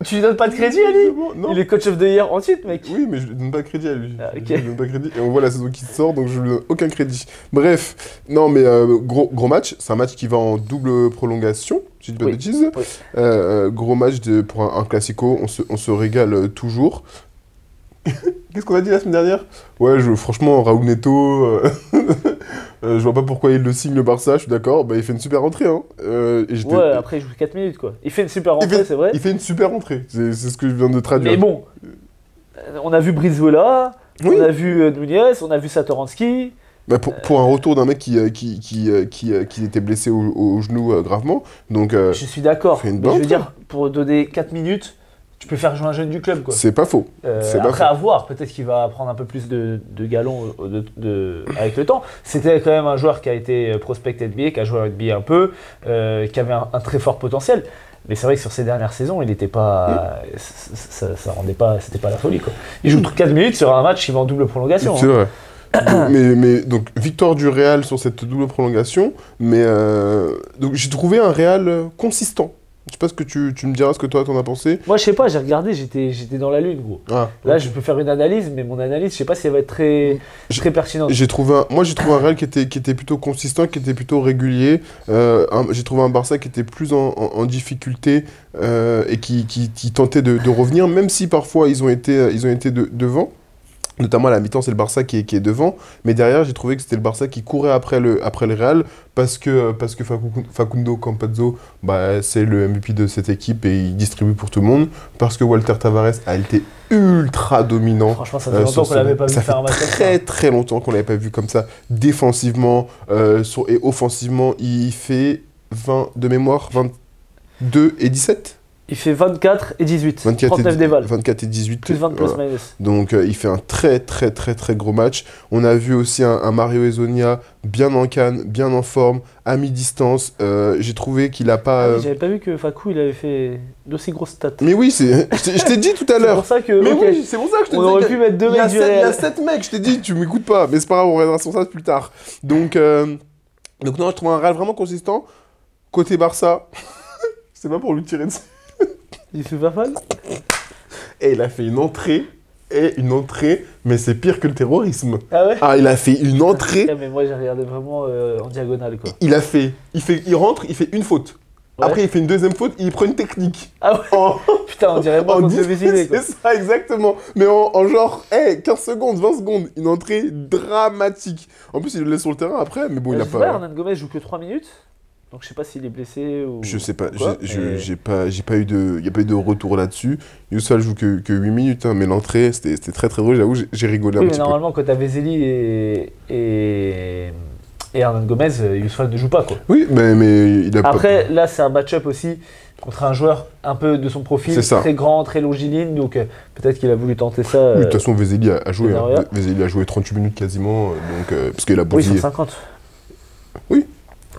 Tu lui donnes pas de crédit à lui.
Non.
Il est coach of the year en titre, mec.
Oui, mais je lui donne pas de crédit à lui.
Ah, ok.
Je lui donne pas de crédit. Et on voit la saison qui sort, donc je lui donne aucun crédit. Bref, non, mais gros match. C'est un match qui va en double prolongation, si je dis pas de bêtises.
Oui.
Gros match pour un classico. On se régale toujours. Qu'est-ce qu'on a dit la semaine dernière? Ouais, franchement, Raúl Neto, je vois pas pourquoi il le signe le Barça, je suis d'accord. Bah, il fait une super entrée. Hein.
Ouais, après il joue 4 minutes quoi. Il fait une super rentrée, c'est vrai.
Il fait une super entrée, c'est ce que je viens de traduire.
Mais bon, on a vu Brizuela,
Oui.
on a vu Nunez, on a vu Satoransky.
Bah, pour un retour d'un mec qui était blessé au genou gravement, donc
Je suis d'accord,
fait une
mais
bonne
je veux
entrée.
dire, pour donner 4 minutes, tu peux faire jouer un jeune du club quoi.
c'est pas faux. C'est pas
Après
faux.
à voir, peut-être qu'il va prendre un peu plus de galons avec le temps. C'était quand même un joueur qui a été prospect NBA, qui a joué à NBA un peu, qui avait un très fort potentiel. Mais c'est vrai que sur ces dernières saisons, il n'était pas, ça rendait pas, c'était pas la folie quoi. Il joue 4 minutes sur un match qui va en double prolongation.
C'est
Hein.
vrai. mais donc victoire du Real sur cette double prolongation, mais donc j'ai trouvé un Real consistant. Je sais pas ce que tu me diras ce que toi t'en as pensé.
Moi je sais pas, j'ai regardé, j'étais dans la lune gros.
Ah,
Là
ok.
je peux faire une analyse, mais mon analyse, je sais pas si elle va être très pertinente.
J'ai trouvé un Real qui était plutôt consistant, qui était plutôt régulier. J'ai trouvé un Barça qui était plus en difficulté et qui tentait de revenir, même si parfois ils ont été devant. Notamment à la mi-temps, c'est le Barça qui est devant. Mais derrière, j'ai trouvé que c'était le Barça qui courait après le Real parce que Facundo Campazzo, bah, c'est le MVP de cette équipe et il distribue pour tout le monde. Parce que Walter Tavares a été ultra dominant.
Franchement, ça fait longtemps qu'on l'avait pas vu faire un match
Ça
comme
fait
ça.
très longtemps qu'on l'avait pas vu comme ça. Défensivement et offensivement, il fait 20 de mémoire, 22 et 17.
Il fait 24 et 18,
24
39 déval,
24 et 18.
plus 20 plus
voilà.
minus.
Donc il fait un très gros match. On a vu aussi un Mario Hezonja bien en canne, bien en forme, à mi-distance. J'ai trouvé qu'il a pas...
Mais j'avais pas vu que Fakou il avait fait d'aussi grosses stats.
Mais oui, je t'ai dit tout à
C'est
l'heure.
pour ça que.
Mais
ok.
oui, c'est pour ça que je te
On
dis
aurait
que-
pu mettre deux
il y a
mecs du
sept- Il y a
Real.
7 mecs, je t'ai dit, tu m'écoutes pas. Mais c'est pas grave, on reviendra sur ça plus tard. Donc non, je trouve un Real vraiment consistant. Côté Barça, c'est pas pour lui tirer dessus.
Il fait pas mal.
Et il a fait une entrée, mais c'est pire que le terrorisme.
Ah ouais.
Ah, il a fait une entrée.
Ah, mais moi j'ai regardé vraiment en diagonale quoi.
Il rentre, il fait une faute.
Ouais.
Après, il fait une deuxième faute, il prend une technique.
Ah ouais.
En,
Putain, on dirait moi
en
contre
10
le Vésiné quoi.
c'est ça, exactement. Mais en genre, 15 secondes, 20 secondes, une entrée dramatique. En plus, il le laisse sur le terrain après, mais bon, il
Je
a
sais
pas...
pas, Hernan Gomez joue que 3 minutes. Donc je sais pas s'il est blessé ou.
Je sais pas,
quoi, mais-
j'ai pas eu de retour là-dessus. Youssal joue que 8 minutes, hein, mais l'entrée, c'était très drôle, j'avoue, j'ai rigolé un
Oui, mais
petit peu.
normalement, quand t'as Vezeli et Hernan Gomez, Youssouf ne joue pas quoi.
Oui, mais il a pas...
Après, là, c'est un match-up aussi contre un joueur un peu de son profil,
C'est ça.
très grand, très longiligne, donc peut-être qu'il a voulu tenter ça.
Oui, de toute façon, Vezeli a joué. Hein.
Denaria.
Vezeli a joué 38 minutes quasiment, donc, parce qu'il a
Oui,
bousillé.
150.
Oui.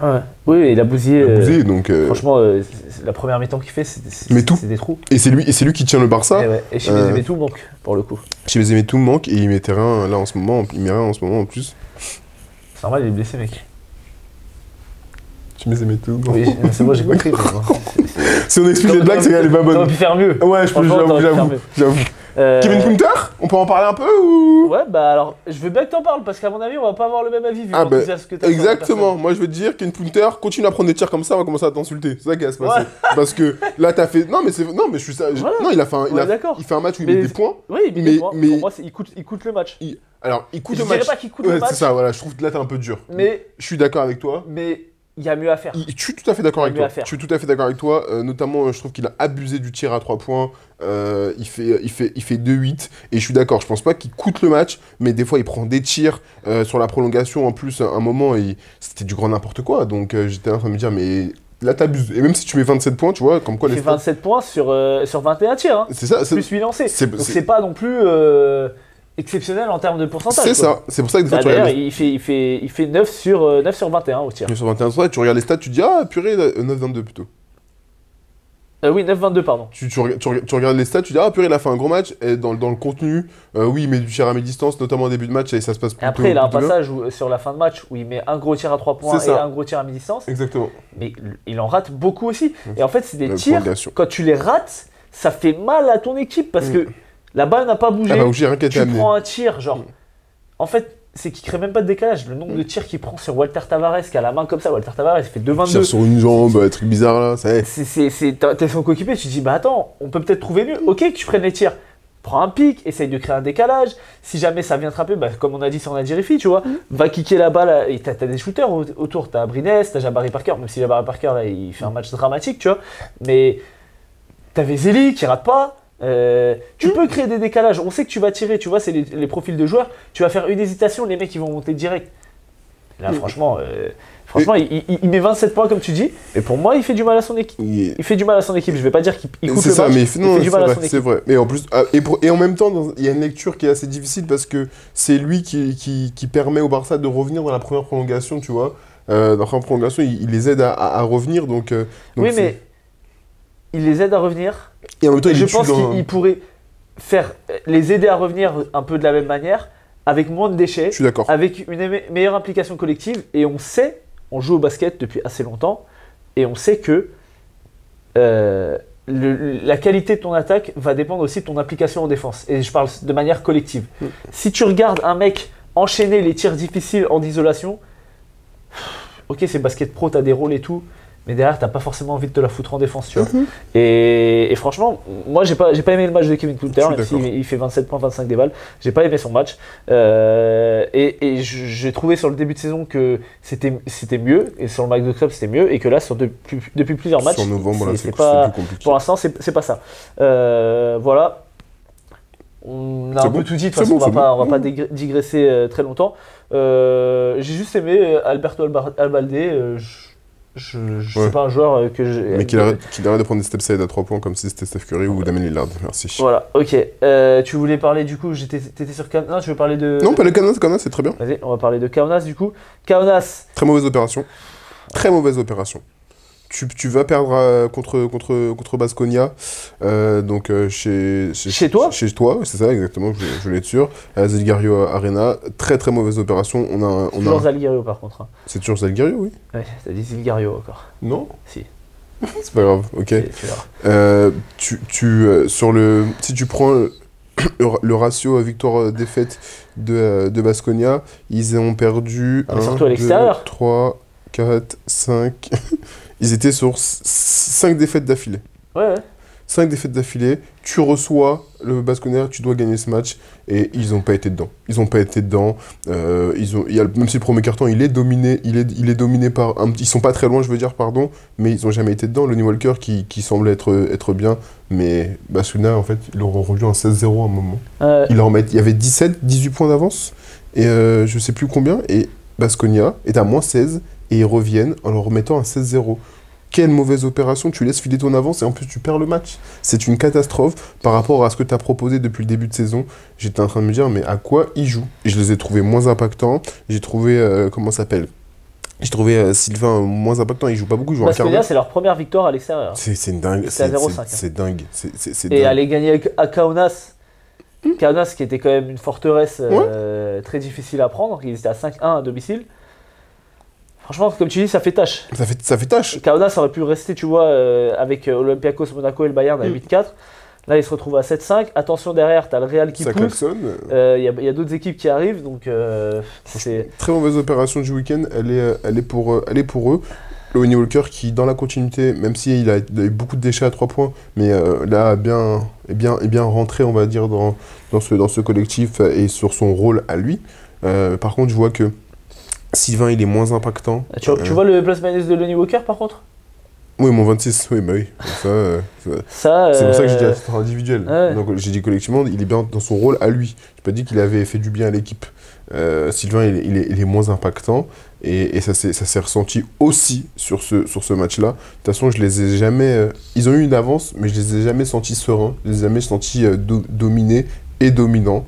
Ouais. Oui, il a bousillé.
Il a bousillé, donc...
Franchement, la première mi-temps qu'il fait, c'est des trous.
Et c'est lui qui tient le Barça.
Et chez les tout manque, pour le coup.
Chez les tout manque, et il mettait rien là en ce moment, il met rien en ce moment en plus.
C'est normal, il est blessé, mec.
Tu mets tout.
Oui, c'est moi, j'ai compris.
Si on explique les blagues, c'est qu'elle est pas bonne.
T'aurais pu faire mieux.
Ouais, j'avoue. Kevin Punter, on peut en parler un peu ou...
Ouais, bah alors, je veux bien que t'en parles, parce qu'à mon avis, on va pas avoir le même avis vu l'enthousiasme que t'as.
Exactement, moi je veux te dire, Kevin Punter, continue à prendre des tirs comme ça, on va commencer à t'insulter. C'est ça qui va se passer. Parce que là, t'as fait... Non, mais je suis ça...
Voilà.
Non, il fait un match où il met des points.
Oui, il met des points. Pour moi, il coûte le match.
Alors, il coûte
le
match.
Je dirais pas qu'il coûte le match.
C'est ça, voilà, je trouve que là, t'es un peu dur.
Mais...
Je suis d'accord avec toi.
Mais... Il y a mieux à faire.
Je suis tout à fait d'accord avec toi. Je suis tout à fait d'accord avec toi. Notamment, je trouve qu'il a abusé du tir à 3 points. Il fait 2-8. Et je suis d'accord. Je pense pas qu'il coûte le match. Mais des fois, il prend des tirs sur la prolongation. En plus, à un moment, c'était du grand n'importe quoi. Donc, j'étais en train de me dire, mais là, t'abuses. Et même si tu mets 27 points, tu vois, comme quoi...
Il fait 27 points sur 21 tirs. Hein.
C'est ça.
Plus 8 lancés. Donc, c'est pas non plus... exceptionnel en termes de pourcentage.
C'est ça, c'est pour ça que des fois tu regardes.
Il fait 9 sur 21 au tir.
9 sur 21, tu regardes les stats, tu dis ah purée, 9-22 plutôt.
Oui, 9-22, pardon.
Tu regardes les stats, tu dis ah purée, il a fait un gros match. Et dans le contenu, oui, il met du tir à mi-distance, notamment au début de match, et ça se passe plutôt.
Et après, il a un passage sur la fin de match où il met un gros tir à 3 points et un gros tir à mi-distance.
Exactement.
Mais il en rate beaucoup aussi. Et en fait, c'est des tirs, quand tu les rates, ça fait mal à ton équipe parce que. La balle n'a pas bougé. Tu prends un tir, genre. En fait, c'est qu'il crée même pas de décalage. Le nombre de tirs qu'il prend sur Walter Tavares, qui a la main comme ça, Walter Tavares, il fait 2-22.
Tire sur une jambe, un truc bizarre là, ça y est.
T'es son coéquipier, tu te dis, bah attends, on peut peut-être trouver mieux. Ok, que tu prennes les tirs. Prends un pic, essaye de créer un décalage. Si jamais ça vient frapper, bah, comme on a dit sur Nadjirifi, tu vois, va kicker la balle. Et t'as des shooters autour. T'as Brines, t'as Jabari Parker, même si Jabari Parker, là, il fait un match dramatique, tu vois. Mais t'avais Zeli qui rate pas. Tu peux créer des décalages, on sait que tu vas tirer, tu vois, c'est les profils de joueurs, tu vas faire une hésitation, les mecs ils vont monter direct. Là franchement, il met 27 points comme tu dis, mais pour moi il fait du mal à son équipe. Il fait du mal à son équipe, je vais pas dire qu'il coûte le match,
mais il
fait du mal à son équipe.
C'est vrai, mais en plus, et en même temps, il y a une lecture qui est assez difficile parce que c'est lui qui permet au Barça de revenir dans la première prolongation, tu vois. Dans la première prolongation, il les aide à revenir, donc
oui, mais il les aide à revenir.
Et en même temps,
je pense qu'il pourrait les aider à revenir un peu de la même manière, avec moins de déchets,
je suis d'accord,
avec une meilleure implication collective. Et on joue au basket depuis assez longtemps, et on sait que la qualité de ton attaque va dépendre aussi de ton implication en défense. Et je parle de manière collective. Si tu regardes un mec enchaîner les tirs difficiles en isolation, ok, c'est basket pro, t'as des rôles et tout. Mais derrière, t'as pas forcément envie de te la foutre en défense, tu vois. Et franchement, moi, j'ai pas aimé le match de Kevin Punter, même s'il fait 27 points, 25 déballes. J'ai pas aimé son match. Et j'ai trouvé sur le début de saison que c'était mieux, et sur le match de club, c'était mieux, et que là, depuis plusieurs matchs,
sur novembre, c'est
pas,
plus compliqué.
pour l'instant, c'est pas ça. Voilà. On a un peu tout dit, de toute façon, on va pas digresser très longtemps. J'ai juste aimé Alberto Albalde. C'est pas un joueur que j'ai.
Mais qu'il arrête de prendre des step side à 3 points comme si c'était Steph Curry ou Damien Lillard. Merci.
Voilà, ok. Tu voulais parler du coup, t'étais sur Kaunas. Non, tu veux parler de.
Non, pas le Kaunas, c'est très bien.
Vas-y, on va parler de Kaunas du coup. Kaunas.
Très mauvaise opération. Très mauvaise opération. Tu vas perdre contre Baskonia, donc chez
toi.
Chez toi, c'est ça exactement, je voulais être sûr. À Zalgirio Arena, très très mauvaise opération.
C'est toujours Zalgirio par contre.
C'est toujours Zalgirio, oui.
Ouais, t'as dit Zalgirio encore.
Non.
Si.
C'est pas grave, ok. Si tu prends le ratio victoire-défaite de Baskonia, ils ont perdu 1, 2, 3, 4, 5... Ils étaient sur 5 défaites d'affilée.
Ouais.
5 défaites d'affilée. Tu reçois le Baskonia, tu dois gagner ce match. Et ils n'ont pas été dedans. Même si le premier carton, il est dominé par... Ils sont pas très loin, je veux dire, pardon. Mais ils n'ont jamais été dedans. Lonnie Walker qui semble être bien. Mais Baskonia, en fait, ils l'auront rendu en 16-0 à un moment. Il y avait 18 points d'avance. Et je sais plus combien. Et Baskonia est à moins 16. Et ils reviennent en leur remettant un 16-0. Quelle mauvaise opération, tu laisses filer ton avance et en plus tu perds le match. C'est une catastrophe par rapport à ce que tu as proposé depuis le début de saison. J'étais en train de me dire, mais à quoi ils jouent? Et je les ai trouvés moins impactants. J'ai trouvé, J'ai trouvé Sylvain moins impactant, il joue pas beaucoup, il joue un quart
Basconia,
d'heure.
c'est leur première victoire à l'extérieur.
C'est dingue,
C'est à 0,5, hein.
c'est dingue, c'est
Et
dingue.
aller gagner à Kaunas. Kaunas qui était quand même une forteresse très difficile à prendre, ils étaient à 5-1 à domicile. Franchement, comme tu dis, ça fait tâche.
Ça fait tâche.
Kaunas aurait pu rester, tu vois, avec Olympiakos, Monaco et le Bayern à 8-4. Là, il se retrouve à 7-5. Attention, derrière, tu as le Real qui
Ça
pousse.
klaxonne.
Il y a d'autres équipes qui arrivent, donc c'est...
Très mauvaise opération du week-end, elle est pour eux. Lonnie Walker qui, dans la continuité, même s'il a eu beaucoup de déchets à 3 points, mais là, est bien rentré, on va dire, dans ce collectif et sur son rôle à lui. Par contre, je vois que Sylvain, il est moins impactant.
Tu vois le plus-minus de Lonnie Walker, par contre?
Oui, mon 26, oui, bah oui.
Ça,
c'est pour ça que j'ai dit à titre individuel.
Ouais.
Donc j'ai dit collectivement, il est bien dans son rôle à lui. Je pas dit qu'il avait fait du bien à l'équipe. Sylvain, il est moins impactant et ça s'est ressenti aussi sur ce match-là. De toute façon, je les ai jamais... ils ont eu une avance, mais je les ai jamais sentis sereins. Je les ai jamais sentis dominés et dominants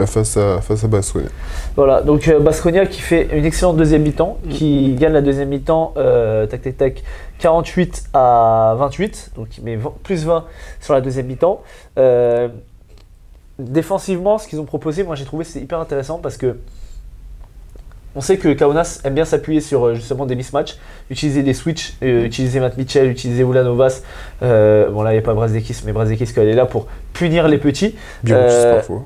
face à Baskonia.
Voilà, donc Baskonia qui fait une excellente deuxième mi-temps, qui gagne la deuxième mi-temps, 48 à 28, donc il met plus 20 sur la deuxième mi-temps. Défensivement, ce qu'ils ont proposé, moi j'ai trouvé c'est hyper intéressant parce que on sait que Kaunas aime bien s'appuyer sur justement des mismatchs, utiliser des switches, utiliser Matt Mitchell, utiliser Ulanovas. Bon là il n'y a pas Brazdeikis, mais Brazdeikis elle est là pour punir les petits.
Biroutis parfois.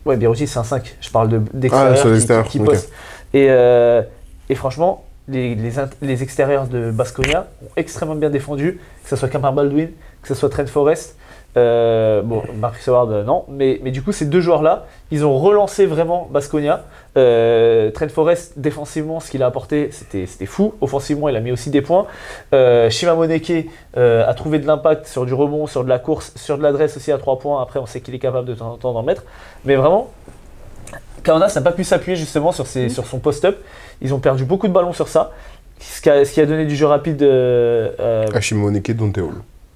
Ouais, Biroutis c'est un 5, je parle d'extérieur qui
okay.
poste. Et franchement, les extérieurs de Baskonia ont extrêmement bien défendu, que ce soit Cameron Baldwin, que ce soit Trent Forrest. Bon, Marcus Howard, non, mais du coup, ces deux joueurs-là, ils ont relancé vraiment Baskonia. Trent Forrest, défensivement, ce qu'il a apporté, c'était fou. Offensivement, il a mis aussi des points. Shima Moneke a trouvé de l'impact sur du rebond, sur de la course, sur de l'adresse aussi à 3 points. Après, on sait qu'il est capable de temps en temps d'en mettre. Mais vraiment, Kaunas n'a pas pu s'appuyer justement sur son post-up. Ils ont perdu beaucoup de ballons sur ça, ce qui a donné du jeu rapide
à Shima Moneke, Dante Hall.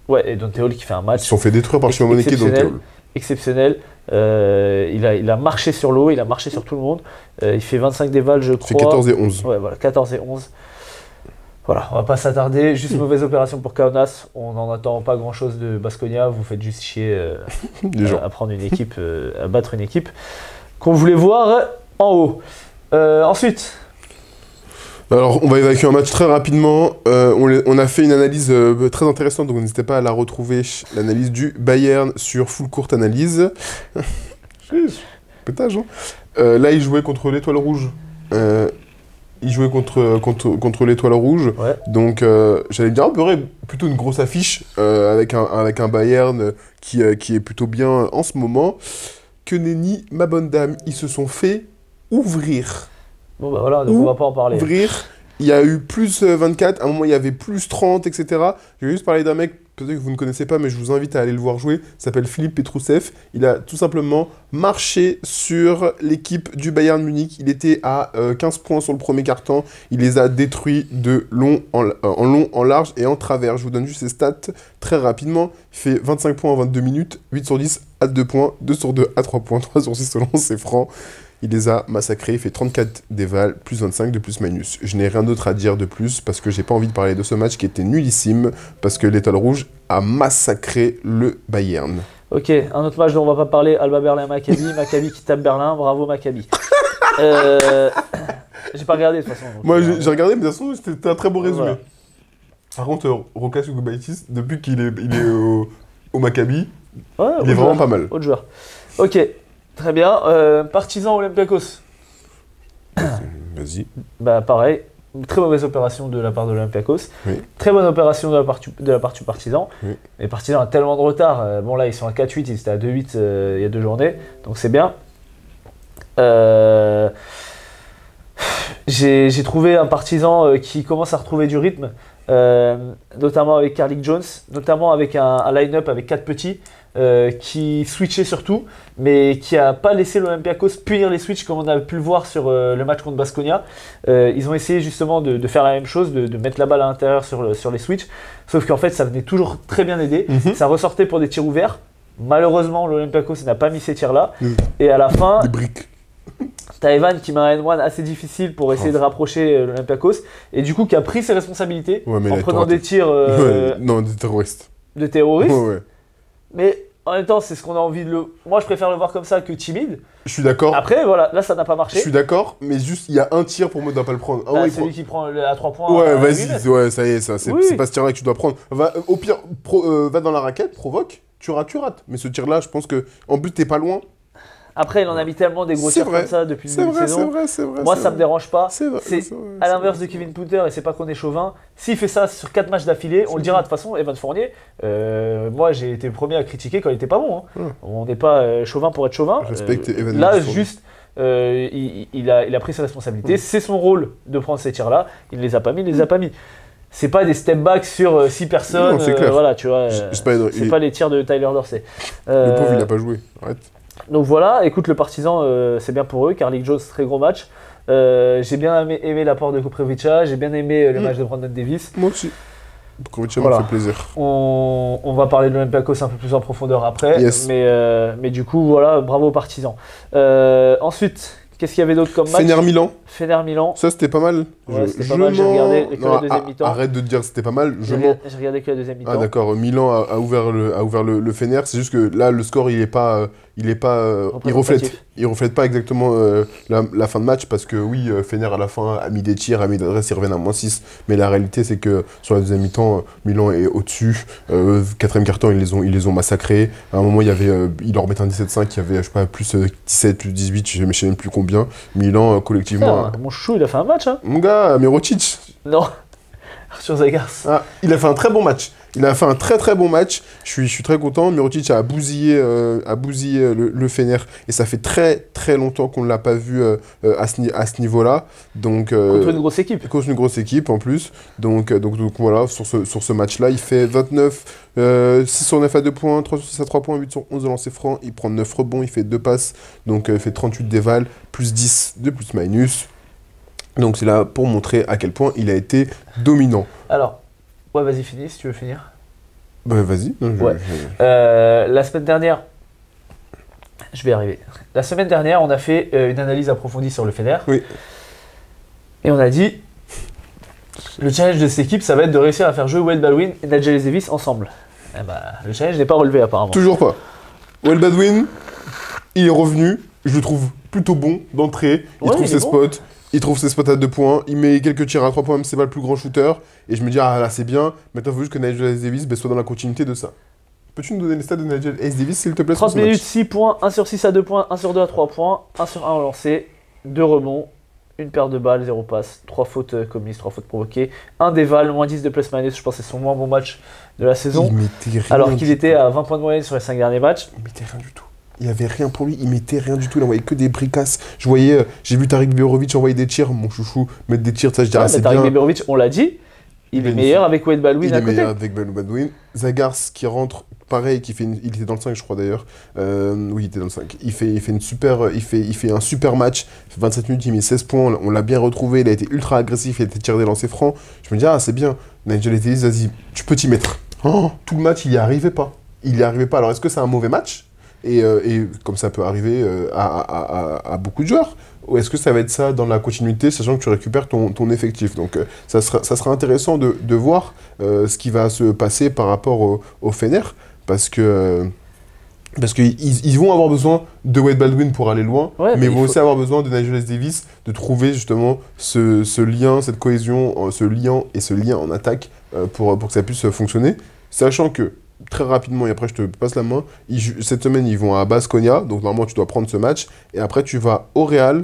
Ouais, et Dante Hall qui fait un match.
Ils se sont fait détruire par Shima Moneke et Dante Hall.
Exceptionnel. Il a marché sur l'eau, il a marché sur tout le monde. Il fait 25 dévals, je crois.
C'est 14 et 11.
Ouais, voilà, 14 et 11. Voilà, on va pas s'attarder. Juste mauvaise opération pour Kaunas. On n'en attend pas grand chose de Baskonia. Vous faites juste chier à prendre une équipe, à battre une équipe qu'on voulait voir en haut. Ensuite.
Alors, on va évacuer un match très rapidement. On a fait une analyse très intéressante, donc n'hésitez pas à la retrouver, l'analyse du Bayern sur Full Court Analyse. Pétage, hein. Là, il jouait contre l'Étoile Rouge. Il jouait contre l'Étoile Rouge.
Ouais.
Donc, j'allais dire, plutôt une grosse affiche avec un Bayern qui est plutôt bien en ce moment. Que nenni, ma bonne dame, ils se sont fait ouvrir.
Bon bah voilà, donc on va pas en parler.
Ouvrir. Il y a eu plus 24, à un moment il y avait plus 30, etc. Je vais juste parler d'un mec, peut-être que vous ne connaissez pas, mais je vous invite à aller le voir jouer. Il s'appelle Philippe Petrousev. Il a tout simplement marché sur l'équipe du Bayern Munich. Il était à 15 points sur le premier quart-temps. Il les a détruits de long en long, en large et en travers. Je vous donne juste ses stats très rapidement. Il fait 25 points en 22 minutes, 8 sur 10 à 2 points, 2 sur 2 à 3 points, 3 sur 6 selon ses francs. Il les a massacrés, il fait 34 déval, plus 25 de plus-minus. Je n'ai rien d'autre à dire de plus parce que j'ai pas envie de parler de ce match qui était nullissime parce que l'Étoile Rouge a massacré le Bayern.
Ok, un autre match dont on va pas parler, Alba Berlin-Maccabi. Maccabi qui tape Berlin, bravo Maccabi. J'ai pas regardé de toute façon.
Moi j'ai regardé, mais de toute façon c'était un très beau résumé.
Voilà.
Par contre, Rokas Ugubaitis, depuis qu'il est au Maccabi,
ouais,
il est vraiment pas mal.
Autre joueur. Ok. Très bien. Partizan Olympiakos.
Vas-y.
Bah pareil, une très mauvaise opération de la part de l'Olympiakos.
Oui. Très
bonne opération de la part du Partizan.
Oui.
Mais Partizan a tellement de retard. Bon là ils sont à 4-8, ils étaient à 2-8 il y a 2 journées. Donc c'est bien. J'ai trouvé un Partizan qui commence à retrouver du rythme. Notamment avec Carlick Jones, notamment avec un line-up avec 4 petits. Qui switchait surtout, mais qui n'a pas laissé l'Olympiakos punir les switches comme on a pu le voir sur le match contre Baskonia. Ils ont essayé justement de faire la même chose, de mettre la balle à l'intérieur sur les switches, sauf qu'en fait ça venait toujours très bien aider. Ça ressortait pour des tirs ouverts. Malheureusement l'Olympiakos n'a pas mis ces tirs-là. Et à la fin,
des briques.
T'as Evan qui met un N1 assez difficile pour essayer de rapprocher l'Olympiakos et du coup qui a pris ses responsabilités en prenant des tirs
non, des terroristes.
de terroristes.
Ouais.
Mais en même temps, c'est ce qu'on a envie de le. Moi, je préfère le voir comme ça que timide.
Je suis d'accord.
Après, voilà, là, ça n'a pas marché.
Je suis d'accord, mais juste, il y a un tir pour moi, il doit pas le prendre.
Bah, celui qui prend à 3 points.
Ouais,
à
vas-y,
8 mètres.
ouais, ça y est, ça. C'est
Oui.
pas ce tir-là que tu dois prendre. Au pire, va dans la raquette, provoque, tu rates. Mais ce tir-là, je pense que, en but, t'es pas loin.
Après, il en a mis tellement des gros
C'est
tirs
vrai.
comme ça depuis le début de saison.
C'est vrai.
Moi, ça me dérange pas.
C'est vrai.
C'est à l'inverse de Kevin Punter, et c'est pas qu'on est chauvin. S'il fait ça sur 4 matchs d'affilée, on le dira de toute façon. Evan Fournier, moi, j'ai été le premier à critiquer quand il était pas bon. Hein.
Ouais.
On n'est pas chauvin pour être chauvin.
Respecte Evan
Là,
Fournier.
juste. Il a pris ses responsabilités. C'est son rôle de prendre ces tirs-là. Il ne les a pas mis, il les a pas mis. C'est pas des step back sur 6 personnes.
Non, c'est clair.
Voilà, tu vois.
C'est
pas les tirs de Tyler Dorsey.
Le pauvre, il a pas joué. Arrête.
Donc voilà, écoute, le Partizan, c'est bien pour eux. Carlik Jones, très gros match. J'ai bien aimé l'apport de Koprivica. J'ai bien aimé le match de Brandon Davis.
Moi aussi. Koprivica
Voilà.
m'a fait plaisir.
On va parler de l'Olympiakos un peu plus en profondeur après.
Yes.
Mais du coup, voilà, bravo aux Partisans. Ensuite, qu'est-ce qu'il y avait d'autre comme match?
Fener-Milan.
Fener-Milan.
Ça, c'était pas mal.
Ouais, c'était pas mal, j'ai regardé que la deuxième mi-temps.
Arrête de dire c'était pas mal.
J'ai regardé que la deuxième mi-temps.
Ah d'accord, Milan a ouvert le Fener. C'est juste que là, le score, il reflète pas exactement la fin de match parce que oui, Fener à la fin a mis des tirs, a mis d'adresse, ils reviennent à -6. Mais la réalité, c'est que sur la deuxième mi-temps, Milan est au-dessus. Quatrième quart-temps, ils les ont massacrés. À un moment, ils leur mettent un 17-5, il y avait, je sais pas, plus 17, plus 18, je sais même plus combien. Milan, collectivement.
Mon chou, il a fait un match, hein.
Mon gars, Mirotic.
Non, Arthur Zagars.
Ah, il a fait un très bon match. Il a fait un très très bon match. Je suis très content. Mirotic a bousillé le Fener. Et ça fait très très longtemps qu'on ne l'a pas vu à ce niveau-là. Donc,
Contre une grosse équipe.
Contre une grosse équipe en plus. Donc voilà, sur ce match-là, il fait 29, 6 sur 9 à 2 points, 3 sur 6 à 3 points, 8 sur 11 de lancer franc. Il prend 9 rebonds, il fait 2 passes. Donc il fait 38 d'éval, plus 10 de plus-minus. Donc c'est là pour montrer à quel point il a été dominant.
Alors, ouais, vas-y, finis si tu veux finir.
Bah vas-y.
Ouais. La semaine dernière, je vais y arriver. La semaine dernière, on a fait une analyse approfondie sur le Fener.
Oui.
Et on a dit, le challenge de cette équipe, ça va être de réussir à faire jouer Wade Baldwin et Nigel Davis ensemble. Eh ben, le challenge n'est pas relevé apparemment.
Toujours pas. Well Baldwin, il est revenu. Je le trouve plutôt bon d'entrée. Il trouve ses spots. Il trouve ses spots à 2 points, il met quelques tirs à 3 points, même si c'est pas le plus grand shooter. Et je me dis, ah là c'est bien, maintenant il faut juste que Nigel Davis soit dans la continuité de ça. Peux-tu nous donner les stats de Nigel Davis s'il te plaît?
30 minutes, 6 points, 1 sur 6 à 2 points, 1 sur 2 à 3 points, 1 sur 1 lancé, 2 rebonds, une paire de balles, 0 passes, 3 fautes commises, 3 fautes provoquées, 1 déval, moins 10 de plus-minus, je pense que c'est son moins bon match de la saison.
Il mettait rien
alors qu'il était à 20 points de moyenne sur les 5 derniers matchs.
Il mettait rien du tout. Il n'y avait rien pour lui, il mettait rien du tout, il envoyait que des bricasses. J'ai vu Tarik Biberovic envoyer des tirs, mon chouchou, mettre des tirs, ça je dirais c'est bien.
Tarik Biberovic, on l'a dit, il est meilleur avec Wade Baldwin à côté.
Il est meilleur avec Wade Baldwin. Zagars qui rentre, pareil, il était dans le 5 je crois d'ailleurs. Oui, il était dans le 5. Il fait un super match, il fait 27 minutes, il met 16 points, on l'a bien retrouvé, il a été ultra agressif, il a été tiré des lancers francs. Je me dis, ah c'est bien, Nigel Davis, vas-y, tu peux t'y mettre. Oh, tout le match, il n'y arrivait pas. Alors est-ce que c'est un mauvais match ? Et comme ça peut arriver à beaucoup de joueurs. Ou est-ce que ça va être ça dans la continuité, sachant que tu récupères ton effectif? Donc ça sera intéressant de voir ce qui va se passer par rapport au Fener, parce qu'ils vont avoir besoin de Wade Baldwin pour aller loin,
ouais,
mais ils vont aussi avoir besoin de Nigel Davis, de trouver justement ce lien, cette cohésion, ce lien en attaque pour que ça puisse fonctionner, sachant que très rapidement, et après je te passe la main, cette semaine ils vont à Baskonia, donc normalement tu dois prendre ce match, et après tu vas au Real,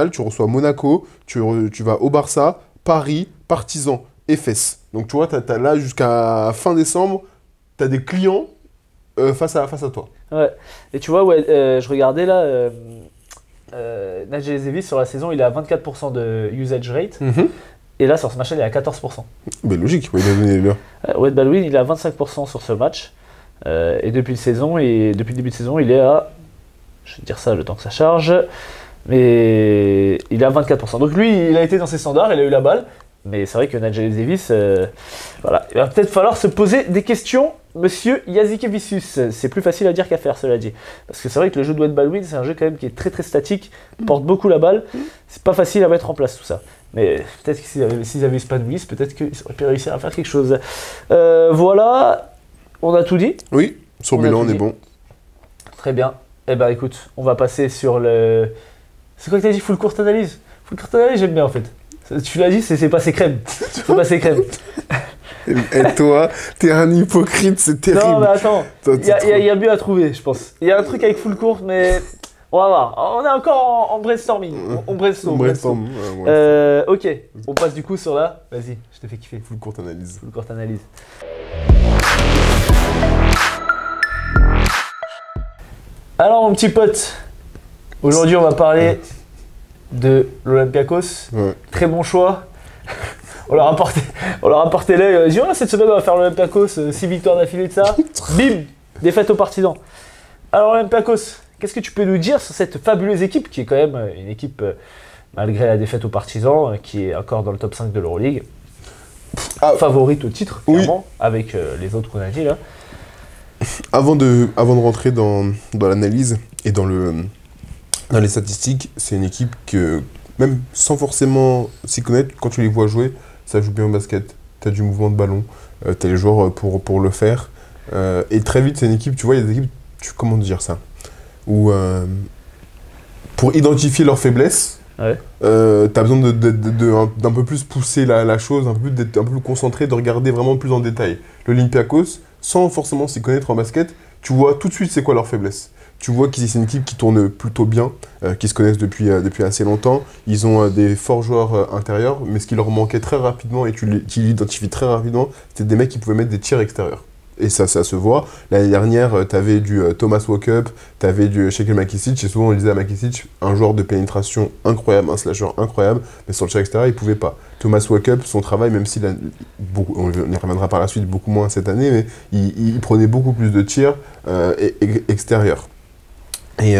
tu reçois Monaco, tu vas au Barça, Paris, Partizan, Efes. Donc tu vois, t'as là jusqu'à fin décembre, tu as des clients face à toi.
Ouais, et tu vois, ouais, je regardais là, Nigel Davis sur la saison, il est à 24% de usage rate. Et là, sur ce match-là, il est à 14%.
Mais logique, il a donné là.
Wade Baldwin, il est à 25% sur ce match. Et depuis le début de saison, il est à... Je vais te dire ça le temps que ça charge. Mais il est à 24%. Donc lui, il a été dans ses standards, il a eu la balle. Mais c'est vrai que Nigel Davis, voilà. Il va peut-être falloir se poser des questions, monsieur Jasikevicius. C'est plus facile à dire qu'à faire, cela dit. Parce que c'est vrai que le jeu de Wade Baldwin, c'est un jeu quand même qui est très très statique, porte beaucoup la balle. C'est pas facile à mettre en place tout ça. Mais peut-être que s'ils avaient Spadoulis, peut-être qu'ils auraient pu réussir à faire quelque chose. Voilà, on a tout dit.
Oui, sur Milan, on est bon.
Très bien. Eh ben écoute, on va passer sur le... C'est quoi que t'as dit? Full court analyse? Full court analyse, j'aime bien en fait. Tu l'as dit, c'est passé crème. C'est passé crème.
Et toi, t'es un hypocrite, c'est terrible.
Non mais attends, il y a mieux à trouver, je pense. Il y a un truc avec full court, mais... On va voir. On est encore en brainstorming. On brainstorm. Ok, on passe du coup sur la... Vas-y, je te fais kiffer.
Full court analyse.
Full court analyse. Alors mon petit pote, aujourd'hui on va parler de l'Olympiakos.
Ouais.
Très bon choix. On leur a porté l'œil. Dis, cette semaine on va faire l'Olympiakos, 6 victoires d'affilée de ça. Bim, défaite aux partisans. Alors Olympiakos, qu'est-ce que tu peux nous dire sur cette fabuleuse équipe qui est quand même une équipe, malgré la défaite aux partisans, qui est encore dans le top 5 de l'Euroleague, favorite au titre, clairement, avec les autres qu'on a dit là.
Avant de rentrer dans l'analyse et dans les statistiques, c'est une équipe que, même sans forcément s'y connaître, quand tu les vois jouer, ça joue bien au basket. Tu as du mouvement de ballon, tu as les joueurs pour le faire. Et très vite, c'est une équipe, tu vois, il y a des équipes, comment dire ça, où pour identifier leurs faiblesses,
Ouais.
tu as besoin d'un peu plus pousser la chose, d'être un peu plus concentré, de regarder vraiment plus en détail. L'Olympiakos, sans forcément s'y connaître en basket, tu vois tout de suite c'est quoi leur faiblesse. Tu vois que c'est une équipe qui tourne plutôt bien, qui se connaissent depuis assez longtemps. Ils ont des forts joueurs intérieurs, mais ce qui leur manquait très rapidement, et tu l'identifies très rapidement, c'était des mecs qui pouvaient mettre des tirs extérieurs. Et ça se voit. L'année dernière, tu avais du Thomas Walkup, tu avais du Shekel Makicic, et souvent on disait à Makicic, un joueur de pénétration incroyable, un slasher incroyable, mais sur le tir extérieur, il ne pouvait pas. Thomas Walkup, son travail, même s'il a, on y reviendra par la suite beaucoup moins cette année, mais il prenait beaucoup plus de tirs extérieurs. Et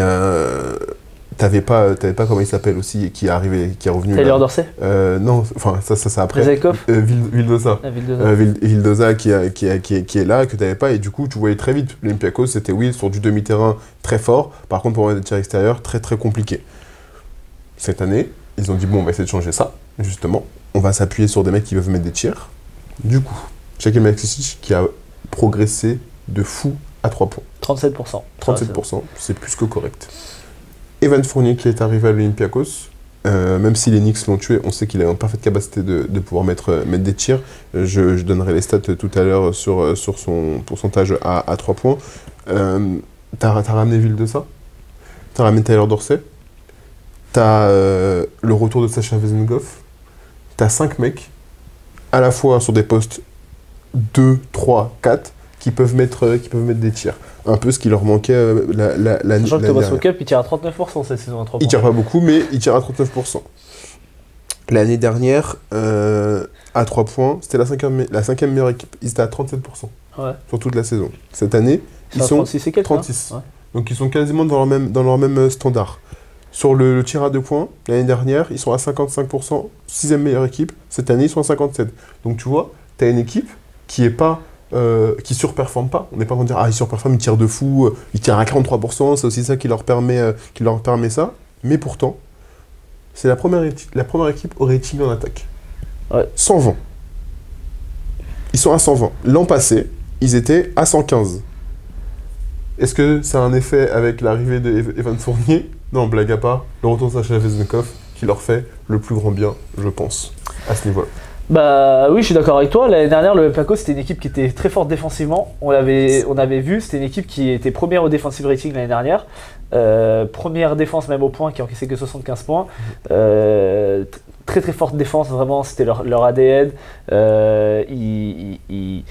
t'avais pas comment il s'appelle aussi, qui est revenu.
Taylor Dorsey?
Non, enfin ça après.
Rezekov?
Vildosa.
Vildosa.
Vildosa qui est là, que t'avais pas, et du coup tu voyais très vite. L'Olympiakos, c'était oui, sur du demi-terrain très fort, par contre pour mettre des tirs extérieurs, très très compliqué. Cette année, ils ont dit bon, on va essayer de changer ça, justement. On va s'appuyer sur des mecs qui peuvent mettre des tirs. Du coup, Shekel Makicic qui a progressé de fou à 3 points.
37%.
37%, c'est plus que correct. Evan Fournier qui est arrivé à l'Olympiakos, même si les Knicks l'ont tué, on sait qu'il a une parfaite capacité de pouvoir mettre des tirs. Je donnerai les stats tout à l'heure sur son pourcentage à 3 points. T'as ramené Vildosa, t'as ramené Tyler Dorsey, t'as le retour de Sasha Vezenkov, t'as 5 mecs, à la fois sur des postes 2, 3, 4, qui peuvent mettre des tirs. Un peu ce qui leur manquait l'année
Sachant que
dernière.
Thomas Walkup, il tire à 39% cette saison à 3 points.
Il tire pas beaucoup, mais il tire à 39%. L'année dernière, à 3 points, c'était la cinquième meilleure équipe. Ils étaient à 37% sur toute la saison. Cette année, ils sont
36 et quelques,
36.
hein. Ouais.
Donc ils sont quasiment dans leur même standard. Sur le tir à 2 points, l'année dernière, ils sont à 55%, 6e meilleure équipe. Cette année, ils sont à 57%. Donc tu vois, tu as une équipe qui est pas... qui surperforme pas. On n'est pas en train de dire ils surperforment, ils tirent de fou, ils tirent à 43%, c'est aussi ça qui leur permet ça. Mais pourtant, c'est la première équipe au rating en attaque.
Ouais.
120. Ils sont à 120. L'an passé, ils étaient à 115. Est-ce que ça a un effet avec l'arrivée d'Evan Fournier? Non, blague à part, le retour de Sasha Vezenkov qui leur fait le plus grand bien, je pense, à ce niveau-là.
Bah oui, je suis d'accord avec toi. L'année dernière, le Olympiakos, c'était une équipe qui était très forte défensivement. On avait vu, c'était une équipe qui était première au defensive rating l'année dernière. Première défense même au point, qui encaissait que 75 points. Très très forte défense, vraiment, c'était leur ADN. Ils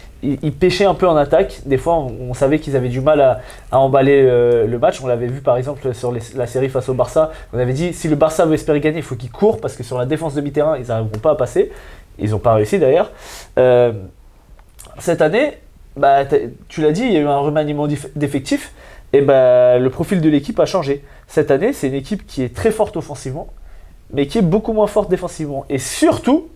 pêchaient un peu en attaque. Des fois, on savait qu'ils avaient du mal à emballer le match. On l'avait vu par exemple sur la série face au Barça. On avait dit, si le Barça veut espérer gagner, il faut qu'ils courent, parce que sur la défense de mi-terrain, ils n'arriveront pas à passer. Ils n'ont pas réussi d'ailleurs. Cette année, bah, tu l'as dit, il y a eu un remaniement d'effectifs. Et bah, le profil de l'équipe a changé. Cette année, c'est une équipe qui est très forte offensivement, mais qui est beaucoup moins forte défensivement. Et surtout,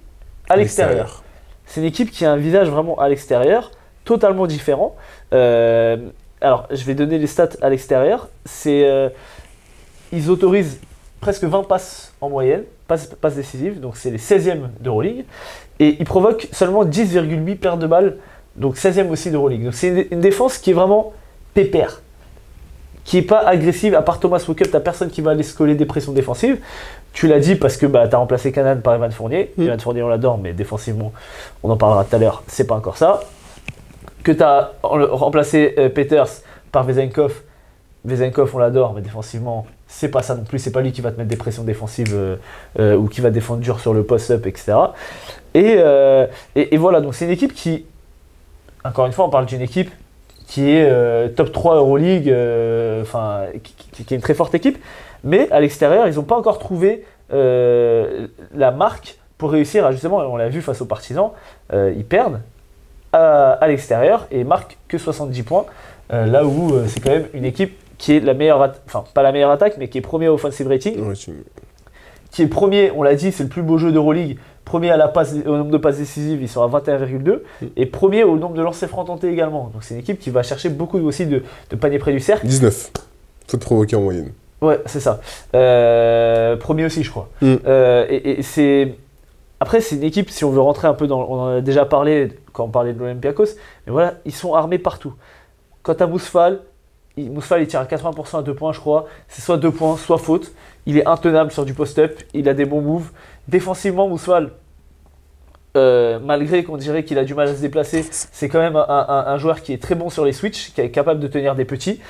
à l'extérieur. C'est une équipe qui a un visage vraiment à l'extérieur, totalement différent. Alors, je vais donner les stats à l'extérieur. Ils autorisent presque 20 passes en moyenne, passes décisives, donc c'est les 16e d'Euroleague. Et ils provoquent seulement 10,8 pertes de balles, donc 16e aussi d'Euroleague. Donc c'est une défense qui est vraiment pépère, qui n'est pas agressive. À part Thomas Walkup, tu n'as personne qui va aller se coller des pressions défensives. Tu l'as dit parce que tu as remplacé Canaan par Evan Fournier. Evan Fournier, on l'adore, mais défensivement, on en parlera tout à l'heure, c'est pas encore ça. Que tu as remplacé Peters par Vezenkov. Vezenkov, on l'adore, mais défensivement, c'est pas ça non plus. C'est pas lui qui va te mettre des pressions défensives ou qui va défendre dur sur le post-up, etc. Et voilà, donc c'est une équipe qui, encore une fois, on parle d'une équipe qui est top 3 Euroleague, qui est une très forte équipe, mais à l'extérieur, ils n'ont pas encore trouvé la marque pour réussir à, justement, on l'a vu face aux Partisans, ils perdent à l'extérieur et marquent que 70 points, là où c'est quand même une équipe qui est la meilleure, pas la meilleure attaque, mais qui est premier au offensive rating, qui est premier, on l'a dit, c'est le plus beau jeu d'Euroleague, premier à au nombre de passes décisives, ils sont à 21,2, et premier au nombre de lancers francs tentés également. Donc c'est une équipe qui va chercher beaucoup aussi de paniers près du cercle.
19, faut te provoquer en moyenne.
Ouais, c'est ça. Premier aussi, je crois. Après, c'est une équipe, si on veut rentrer un peu dans... On en a déjà parlé quand on parlait de l'Olympiakos, mais voilà, ils sont armés partout. Quant à Mousfal, il tire à 80% à 2 points, je crois. C'est soit 2 points, soit faute. Il est intenable sur du post-up, il a des bons moves. Défensivement, Mousfal, malgré qu'on dirait qu'il a du mal à se déplacer, c'est quand même un joueur qui est très bon sur les switches, qui est capable de tenir des petits.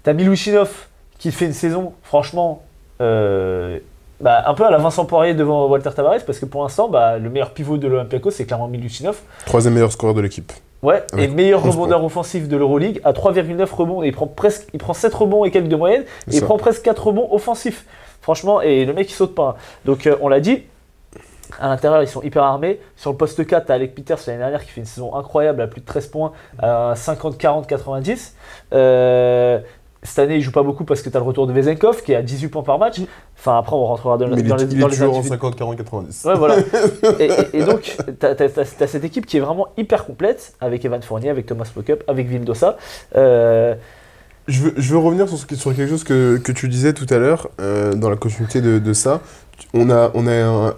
T'as Miluchinov qui fait une saison, franchement, un peu à la Vincent Poirier devant Walter Tavares, parce que pour l'instant, le meilleur pivot de l'Olympiakos, c'est clairement Miluchinov.
3e meilleur scoreur de l'équipe.
Ouais, et meilleur rebondeur offensif de l'Euroleague à 3,9 rebonds. Et il prend 7 rebonds et quelques de moyenne, et il prend presque 4 rebonds offensifs. Franchement, et le mec il saute pas. Donc on l'a dit, à l'intérieur ils sont hyper armés. Sur le poste 4, t'as Alec Peters l'année dernière qui fait une saison incroyable à plus de 13 points, à 50, 40, 90. Cette année, il joue pas beaucoup parce que tu as le retour de Vezenkov qui est à 18 points par match. Enfin, après, on rentrera dans les
toujours en 50, 40, 90.
Ouais, voilà. et donc, tu as cette équipe qui est vraiment hyper complète avec Evan Fournier, avec Thomas Walkup, avec Vildosa.
Je veux revenir sur quelque chose que tu disais tout à l'heure, dans la continuité de ça. On a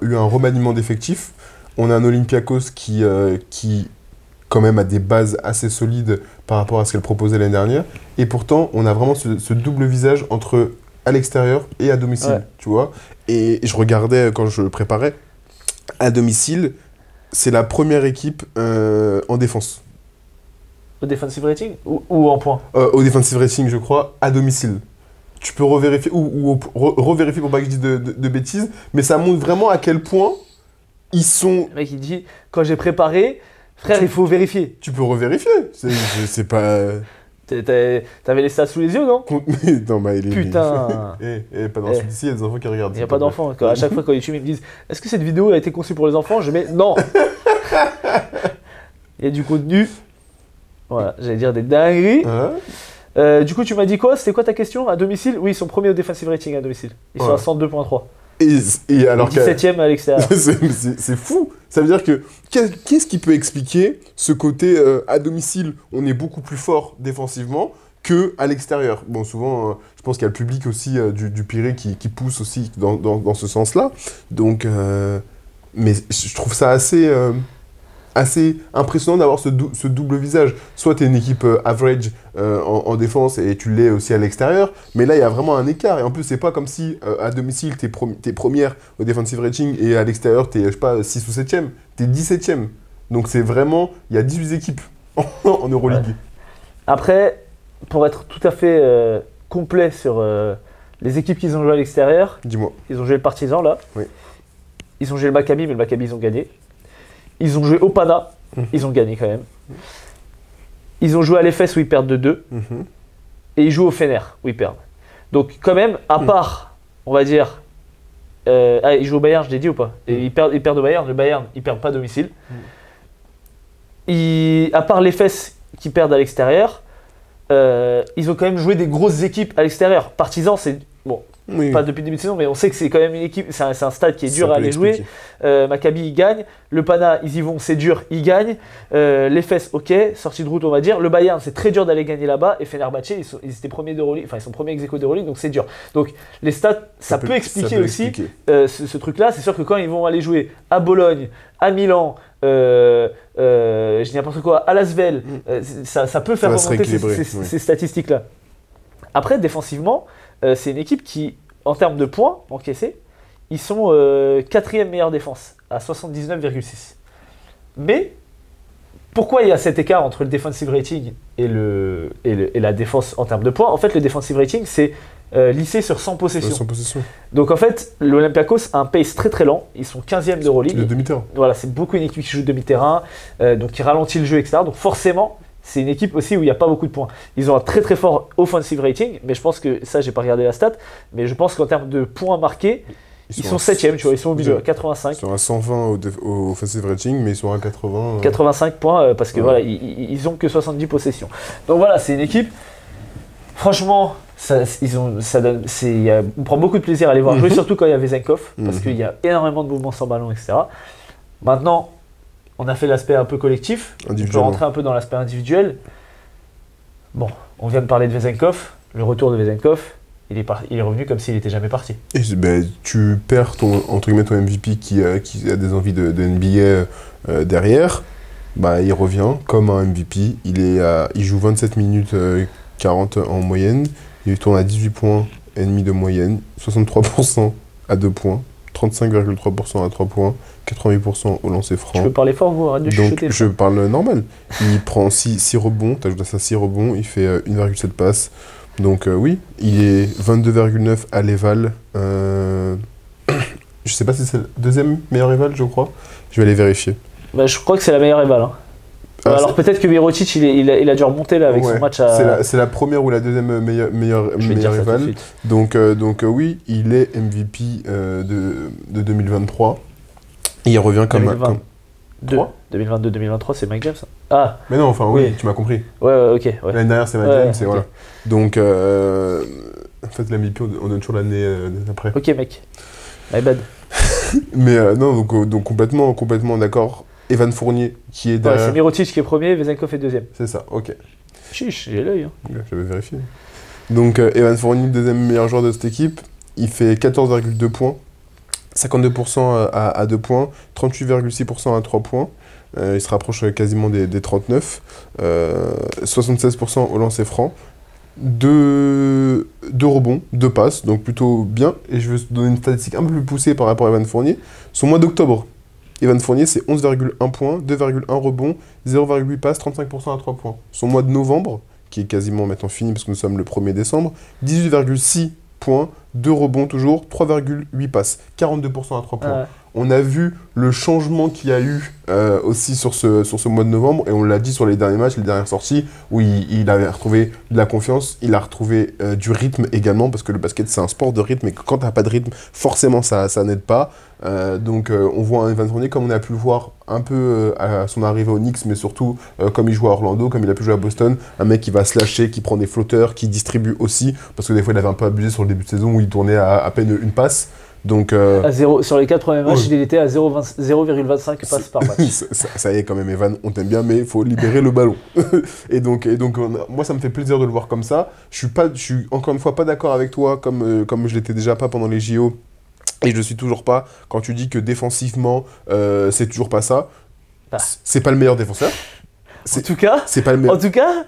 eu un remaniement d'effectifs. On a un Olympiakos qui quand même a des bases assez solides par rapport à ce qu'elle proposait l'année dernière. Et pourtant, on a vraiment ce double visage entre à l'extérieur et à domicile, tu vois. Et je regardais quand je préparais, à domicile, c'est la première équipe en défense.
Au defensive rating ou en points
Au defensive rating, je crois, à domicile. Tu peux revérifier, ou revérifier pour pas que je dise de bêtises, mais ça montre vraiment à quel point ils sont...
Le mec, il dit, quand j'ai préparé... Frère, il faut vérifier.
Tu peux revérifier. C'est pas...
T'avais les stats sous les yeux, non?
Non,
Putain.
Pas d'insulte ici, il y a des enfants qui regardent.
Il n'y a pas d'enfants. À chaque fois, quand YouTube, ils me disent « Est-ce que cette vidéo a été conçue pour les enfants ?» Je mets « Non !» Il y a du contenu. Voilà, j'allais dire des dingueries. Du coup, tu m'as dit quoi? C'était quoi ta question? À domicile? Oui, ils sont premiers au defensive rating à domicile. Ils sont à 102,3.
Et alors
17e à l'extérieur.
C'est fou. Ça veut dire que qu'est-ce qui peut expliquer ce côté à domicile, on est beaucoup plus fort défensivement que à l'extérieur. Bon, souvent, je pense qu'il y a le public aussi du Pirée qui pousse aussi dans ce sens-là. Donc, mais je trouve ça assez impressionnant d'avoir ce double visage. Soit tu es une équipe average en défense et tu l'es aussi à l'extérieur, mais là il y a vraiment un écart. Et en plus, c'est pas comme si à domicile t'es première au defensive rating et à l'extérieur t'es, je sais pas, 6 ou 7e, t'es 17e. Donc c'est vraiment, il y a 18 équipes en Euroleague.
Ouais. Après, pour être tout à fait complet sur les équipes qu'ils ont joué à l'extérieur,
dis-moi.
Ils ont joué le Partizan là,
oui.
Ils ont joué le Maccabi, mais le Maccabi ils ont gagné. Ils ont joué au Pana, ils ont gagné quand même. Ils ont joué à l'Efes où ils perdent de 2. Et ils jouent au Fener où ils perdent. Donc quand même, à part, on va dire, ils jouent au Bayern, je l'ai dit ou pas? Et ils perdent au Bayern, le Bayern, ils perdent pas à domicile. À part l'Efes qui perdent à l'extérieur, ils ont quand même joué des grosses équipes à l'extérieur. Partizan, c'est... Bon,
Oui.
pas depuis le début de saison, mais on sait que c'est quand même une équipe, c'est un stade qui est dur
Ça
à
peut
aller jouer.
expliquer.
Maccabi, ils gagnent. Le Pana, ils y vont, c'est dur, ils gagnent. Les Fesses, ok, sortie de route, on va dire. Le Bayern, c'est très dur d'aller gagner là-bas. Et Fenerbahçe, ils étaient premiers d'Euroleague, enfin, ils sont premiers ex-aequo d'Euroleague, donc c'est dur. Donc, les stats, ça peut expliquer aussi ce truc-là. C'est sûr que quand ils vont aller jouer à Bologne, à Milan, je dis n'importe quoi, à Lasvel, ça peut faire remonter ces statistiques-là. Après, défensivement, c'est une équipe qui, en termes de points encaissés, ils sont 4e meilleure défense, à 79,6. Mais, pourquoi il y a cet écart entre le defensive rating et la défense en termes de points? En fait, le defensive rating, c'est lissé sur 100 possessions. Donc en fait, l'Olympiakos a un pace très très lent. Ils sont 15e d'Euroleague.
Le demi-terrain.
Voilà, c'est beaucoup une équipe qui joue demi-terrain, donc qui ralentit le jeu, etc. Donc forcément, c'est une équipe aussi où il n'y a pas beaucoup de points. Ils ont un très très fort offensive rating, mais je pense que, ça j'ai pas regardé la stat, mais je pense qu'en termes de points marqués, ils sont 7e, tu vois, ils sont au milieu, à 85.
Ils sont à 120 au offensive rating, mais ils sont à 80.
85 points, parce que voilà, ils ont que 70 possessions. Donc voilà, c'est une équipe, franchement, on prend beaucoup de plaisir à les voir jouer, surtout quand il y a Vezenkov, parce qu'il y a énormément de mouvements sans ballon, etc. Maintenant, on a fait l'aspect un peu collectif, on peut rentrer un peu dans l'aspect individuel. Bon, on vient de parler de Vezenkov, le retour de Vezenkov, il est revenu comme s'il n'était jamais parti.
Et tu perds ton MVP qui a des envies de NBA derrière, il revient comme un MVP, il joue 27 minutes 40 en moyenne, il tourne à 18 points et demi de moyenne, 63% à 2 points, 35,3% à 3 points, 88% au lancer franc.
Tu peux parler fort, vous, arrête de chuchoter.
Donc je parle normal. Il prend 6 rebonds, tu ajoutes à ça 6 rebonds, il fait 1,7 passes. Donc oui, il est 22,9 à l'éval. Je sais pas si c'est le deuxième meilleur éval, je crois. Je vais aller vérifier.
Je crois que c'est la meilleure éval. Hein. Alors peut-être que Mirotic, il a dû remonter là, avec son match à...
C'est la première ou la deuxième meilleure éval. Donc oui, il est MVP de 2023. Et il revient comme...
2022-2023, c'est Mike James. Ah.
Mais non, enfin oui, tu m'as compris.
Ouais, ok. Ouais.
L'année dernière, c'est Mike James, et voilà. Donc, en fait, la MVP, on donne toujours l'année après.
Ok, mec. My bad.
Mais non, donc complètement d'accord. Evan Fournier, qui est derrière...
c'est Mirotic qui est premier, Vezenkov est deuxième.
C'est ça, ok.
Chiche, j'ai l'œil.
J'avais vérifié. Donc, Evan Fournier, deuxième meilleur joueur de cette équipe, il fait 14,2 points. 52% à 2 points, 38,6% à 3 points. Il se rapproche quasiment des 39. 76% au lancer franc. 2 rebonds, 2 passes, donc plutôt bien. Et je veux te donner une statistique un peu plus poussée par rapport à Evan Fournier. Son mois d'octobre, Evan Fournier, c'est 11,1 points, 2,1 rebonds, 0,8 passes, 35% à 3 points. Son mois de novembre, qui est quasiment maintenant fini parce que nous sommes le 1er décembre, 18,6 points, 2 rebonds toujours, 3,8 passes, 42% à 3 points. On a vu le changement qu'il y a eu aussi sur ce mois de novembre, et on l'a dit sur les derniers matchs, les dernières sorties, où il avait retrouvé de la confiance, il a retrouvé du rythme également, parce que le basket c'est un sport de rythme, et que quand tu n'as pas de rythme, forcément ça n'aide pas. Donc on voit un Evan Fournier comme on a pu le voir un peu à son arrivée au Knicks, mais surtout comme il joue à Orlando, comme il a pu jouer à Boston, un mec qui va se lâcher, qui prend des flotteurs, qui distribue aussi, parce que des fois il avait un peu abusé sur le début de saison où il tournait à peine une passe. Donc,
sur les 4 premiers matchs, il était à 0,25 passes par match.
Ça y est quand même, Evan, on t'aime bien, mais il faut libérer le ballon. et donc moi, ça me fait plaisir de le voir comme ça. Je suis encore une fois pas d'accord avec toi, comme je l'étais déjà pas pendant les JO. Et je ne suis toujours pas quand tu dis que défensivement, c'est toujours pas ça. C'est pas le meilleur défenseur.
En tout cas,
c'est pas le meilleur.
En tout cas,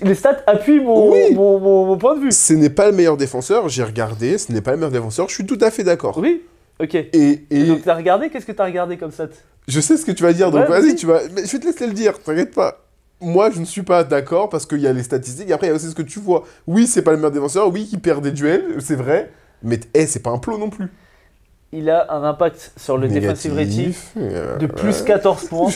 les stats appuient mon point de vue.
Ce n'est pas le meilleur défenseur, j'ai regardé, ce n'est pas le meilleur défenseur, je suis tout à fait d'accord.
Oui, ok.
Et
donc t'as regardé, qu'est-ce que t'as regardé comme stat?
Je sais ce que tu vas dire, donc vas-y, mais je vais te laisser le dire, t'inquiète pas. Moi, je ne suis pas d'accord parce qu'il y a les statistiques, et après il y a aussi ce que tu vois. Oui, c'est pas le meilleur défenseur, oui, il perd des duels, c'est vrai, mais c'est pas un plot non plus.
Il a un impact sur le defensive rating de plus 14 points